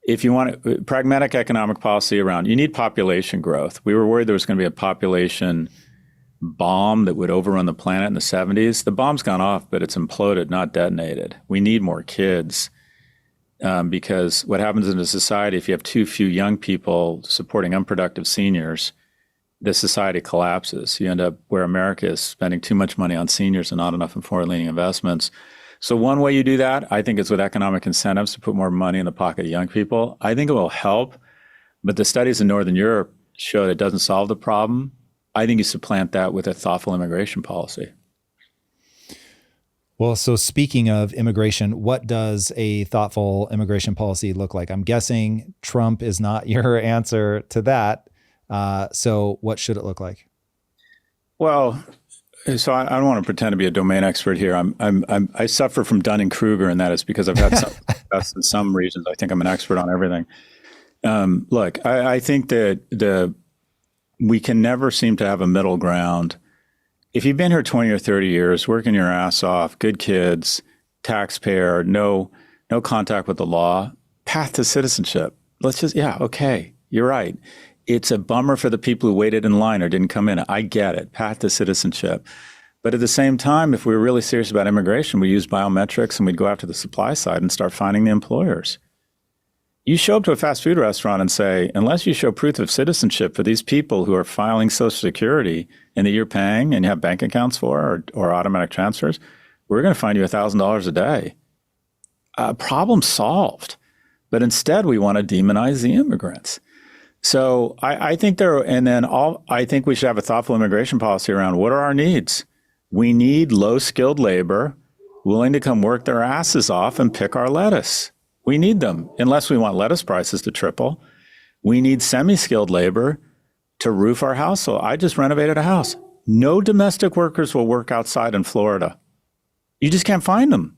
if you want pragmatic economic policy around, you need population growth. We were worried there was going to be a population bomb that would overrun the planet in the 70s. The bomb's gone off, but it's imploded, not detonated. We need more kids because what happens in a society, if you have too few young people supporting unproductive seniors, the society collapses. You end up where America is spending too much money on seniors and not enough in forward-leaning investments. So one way you do that, I think, is with economic incentives to put more money in the pocket of young people. I think it will help, but the studies in Northern Europe show it doesn't solve the problem. I think you supplant that with a thoughtful immigration policy. Well, so speaking of immigration, what does a thoughtful immigration policy look like? I'm guessing Trump is not your answer to that. So what should it look like? Well, so I don't want to pretend to be a domain expert here. I suffer from Dunning-Kruger, and that is because I've had some success in some regions. I think I'm an expert on everything. Look, I think that we can never seem to have a middle ground. If you've been here 20 or 30 years, working your ass off, good kids, taxpayer, no contact with the law, path to citizenship. Okay, you're right. It's a bummer for the people who waited in line or didn't come in. I get it, path to citizenship. But at the same time, if we were really serious about immigration, we use biometrics and we'd go after the supply side and start finding the employers. You show up to a fast food restaurant and say, unless you show proof of citizenship for these people who are filing Social Security and that you're paying and you have bank accounts for or automatic transfers, we're going to fine you $1,000 a day. Problem solved. But instead, we want to demonize the immigrants. So I think I think we should have a thoughtful immigration policy around what are our needs. We need low-skilled labor willing to come work their asses off and pick our lettuce. We need them, unless we want lettuce prices to triple. We need semi-skilled labor to roof our household. I just renovated a house. No domestic workers will work outside in Florida. You just can't find them.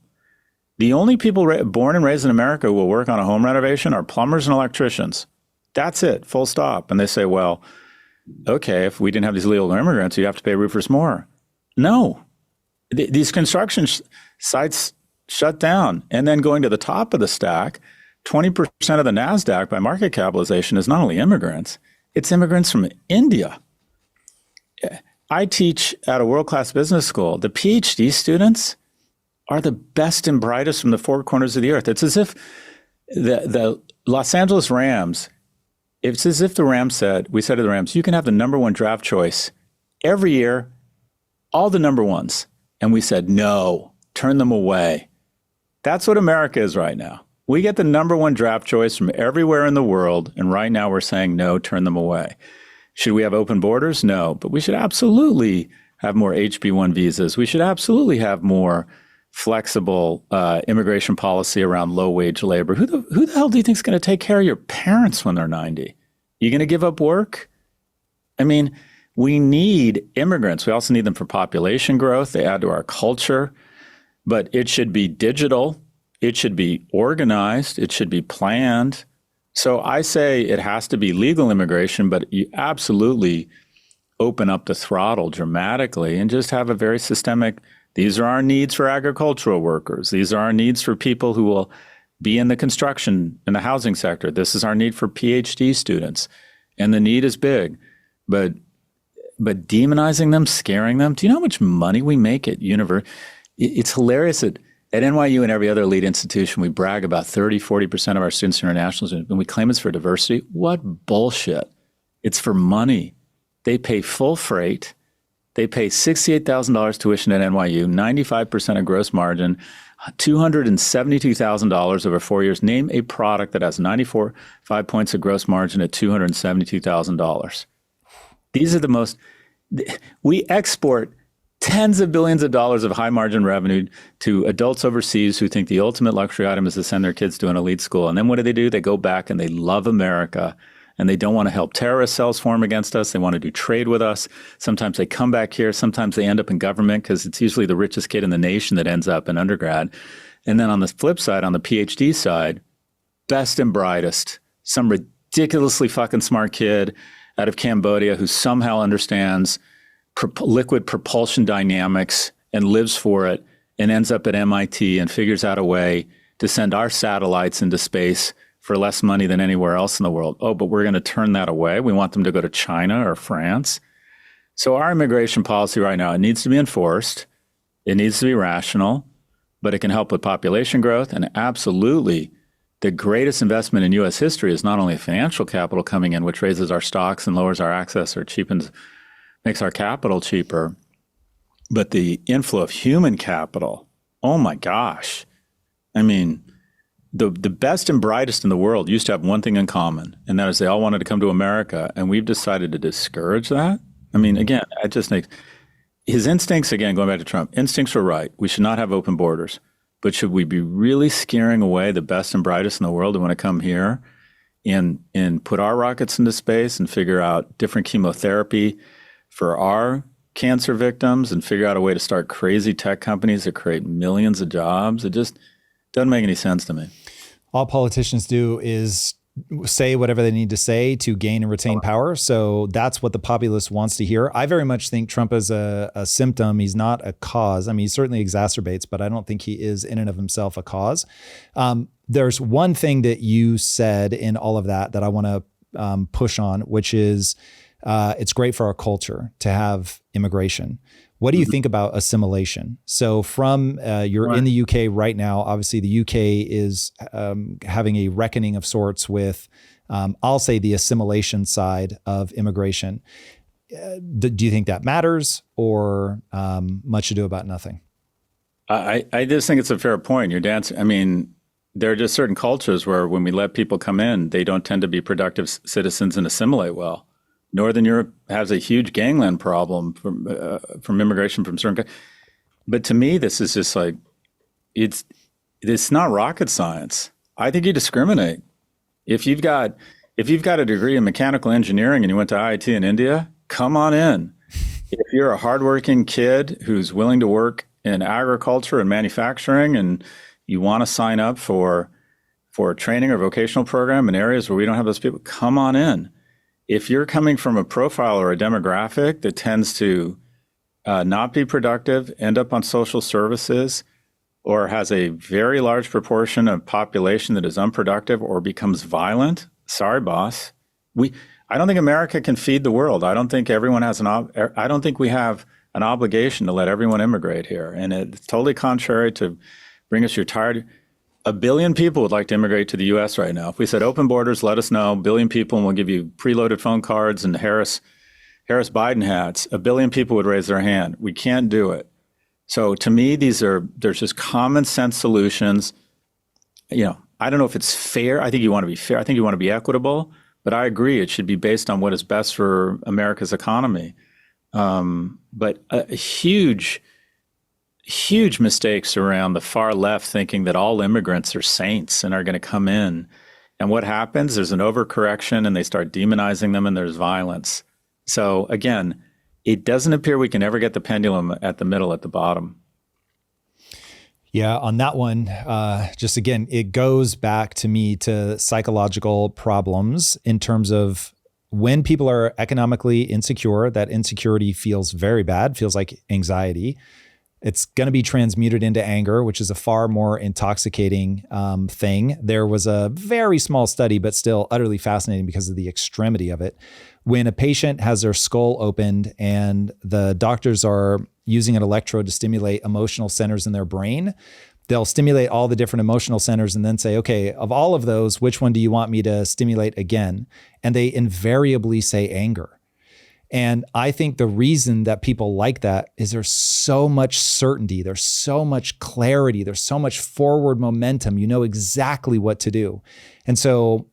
The only people born and raised in America who will work on a home renovation are plumbers and electricians. That's it, full stop. And they say, well, okay, if we didn't have these illegal immigrants, you have to pay roofers more. No. These construction sites shut down. And then going to the top of the stack, 20% of the NASDAQ by market capitalization is not only immigrants, it's immigrants from India. I teach at a world-class business school. The PhD students are the best and brightest from the four corners of the earth. It's as if the Los Angeles Rams, it's as if the Rams said, we said to the Rams, you can have the number one draft choice every year, all the number ones. And we said, no, turn them away. That's what America is right now. We get the number one draft choice from everywhere in the world. And right now we're saying, no, turn them away. Should we have open borders? No, but we should absolutely have more HB1 visas. We should absolutely have more flexible immigration policy around low-wage labor. Who the hell do you think is going to take care of your parents when they're 90? You going to give up work? I mean, we need immigrants. We also need them for population growth. They add to our culture. But it should be digital. It should be organized. It should be planned. So I say it has to be legal immigration, but you absolutely open up the throttle dramatically and just have a very systemic. These are our needs for agricultural workers. These are our needs for people who will be in the construction and the housing sector. This is our need for PhD students. And the need is big. But demonizing them, scaring them, do you know how much money we make at university? It's hilarious that at NYU and every other elite institution, we brag about 30, 40% of our students are internationals, and we claim it's for diversity. What bullshit. It's for money. They pay full freight. They pay $68,000 tuition at NYU, 95% of gross margin, $272,000 over 4 years. Name a product that has 5 points of gross margin at $272,000. These are the most, we export tens of billions of dollars of high margin revenue to adults overseas who think the ultimate luxury item is to send their kids to an elite school. And then what do? They go back and they love America. And they don't want to help terrorist cells form against us. They want to do trade with us. Sometimes they come back here. Sometimes they end up in government because it's usually the richest kid in the nation that ends up in undergrad. And then on the flip side, on the PhD side, best and brightest, some ridiculously fucking smart kid out of Cambodia who somehow understands liquid propulsion dynamics and lives for it and ends up at MIT and figures out a way to send our satellites into space for less money than anywhere else in the world. Oh, but we're going to turn that away. We want them to go to China or France. So our immigration policy right now, it needs to be enforced. It needs to be rational, but it can help with population growth. And absolutely, the greatest investment in U.S. history is not only financial capital coming in, which raises our stocks and lowers our access or cheapens, makes our capital cheaper, but the inflow of human capital. Oh my gosh. I mean, the best and brightest in the world used to have one thing in common, and that is they all wanted to come to America, and we've decided to discourage that. I mean, again, it just makes his instincts, again, going back to Trump, instincts were right. We should not have open borders, but should we be really scaring away the best and brightest in the world who want to come here and put our rockets into space and figure out different chemotherapy for our cancer victims and figure out a way to start crazy tech companies that create millions of jobs? It just doesn't make any sense to me. All politicians do is say whatever they need to say to gain and retain power. So that's what the populace wants to hear. I very much think Trump is a symptom. He's not a cause. I mean, he certainly exacerbates, but I don't think he is in and of himself a cause. There's one thing that you said in all of that I want to push on, which is it's great for our culture to have immigration. What do you think about assimilation? So from you're in the UK right now. Obviously, the UK is having a reckoning of sorts with, I'll say, the assimilation side of immigration. Do you think that matters, or much ado about nothing? I just think it's a fair point. You're dancing. I mean, there are just certain cultures where when we let people come in, they don't tend to be productive citizens and assimilate well. Northern Europe has a huge gangland problem from immigration from certain countries. But to me, this is just like, it's not rocket science. I think you discriminate. If you've got a degree in mechanical engineering and you went to IIT in India, come on in. If you're a hardworking kid who's willing to work in agriculture and manufacturing and you want to sign up for a training or vocational program in areas where we don't have those people, come on in. If you're coming from a profile or a demographic that tends to not be productive, end up on social services, or has a very large proportion of population that is unproductive or becomes violent, sorry, boss. I don't think America can feed the world. I don't think everyone has I don't think we have an obligation to let everyone immigrate here. And it's totally contrary to bring us your tired. 1 billion people would like to immigrate to the U.S. right now. If we said open borders, let us know, 1 billion people, and we'll give you preloaded phone cards and Harris Biden hats, 1 billion people would raise their hand. We can't do it. So to me, there's just common sense solutions. I don't know if it's fair. I think you want to be fair. I think you want to be equitable, but I agree. It should be based on what is best for America's economy. But huge mistakes around the far left thinking that all immigrants are saints and are going to come in. And what happens? There's an overcorrection and they start demonizing them and there's violence. So again, it doesn't appear we can ever get the pendulum at the middle, at the bottom. Yeah, on that one, just again, it goes back to me to psychological problems in terms of when people are economically insecure, that insecurity feels very bad, feels like anxiety. It's going to be transmuted into anger, which is a far more intoxicating thing. There was a very small study, but still utterly fascinating because of the extremity of it. When a patient has their skull opened and the doctors are using an electrode to stimulate emotional centers in their brain, they'll stimulate all the different emotional centers and then say, okay, of all of those, which one do you want me to stimulate again? And they invariably say anger. And I think the reason that people like that is there's so much certainty, there's so much clarity, there's so much forward momentum. You know exactly what to do. And so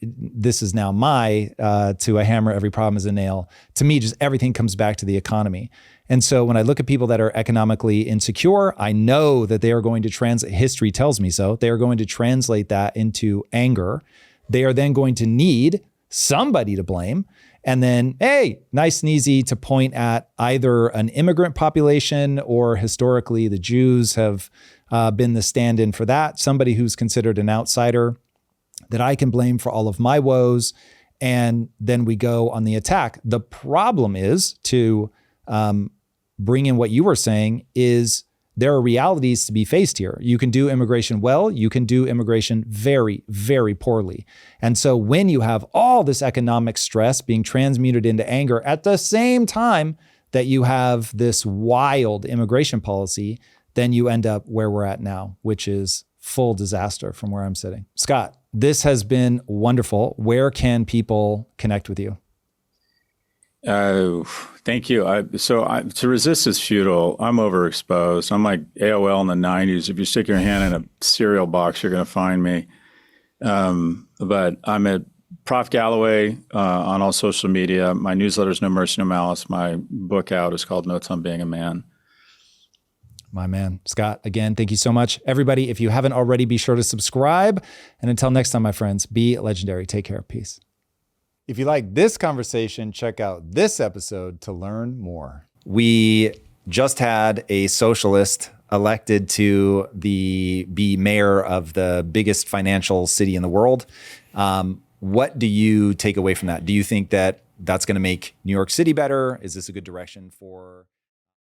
this is now my, to a hammer, every problem is a nail. To me, just everything comes back to the economy. And so when I look at people that are economically insecure, I know that they are going to translate, history tells me so, they are going to translate that into anger. They are then going to need somebody to blame. And then, hey, nice and easy to point at either an immigrant population or historically the Jews have been the stand-in for that, somebody who's considered an outsider that I can blame for all of my woes. And then we go on the attack. The problem is to bring in what you were saying is there are realities to be faced here. You can do immigration well, you can do immigration very, very poorly. And so when you have all this economic stress being transmuted into anger at the same time that you have this wild immigration policy, then you end up where we're at now, which is full disaster from where I'm sitting. Scott, this has been wonderful. Where can people connect with you? Thank you. To resist is futile. I'm overexposed. I'm like AOL in the 90s. If you stick your hand in a cereal box, you're going to find me. But I'm at Prof. Galloway on all social media. My newsletter is No Mercy, No Malice. My book out is called Notes on Being a Man. My man, Scott, again, thank you so much. Everybody, if you haven't already, be sure to subscribe. And until next time, my friends, be legendary. Take care. Peace. If you like this conversation, check out this episode to learn more. We just had a socialist elected to be mayor of the biggest financial city in the world. What do you take away from that? Do you think that that's going to make New York City better? Is this a good direction for...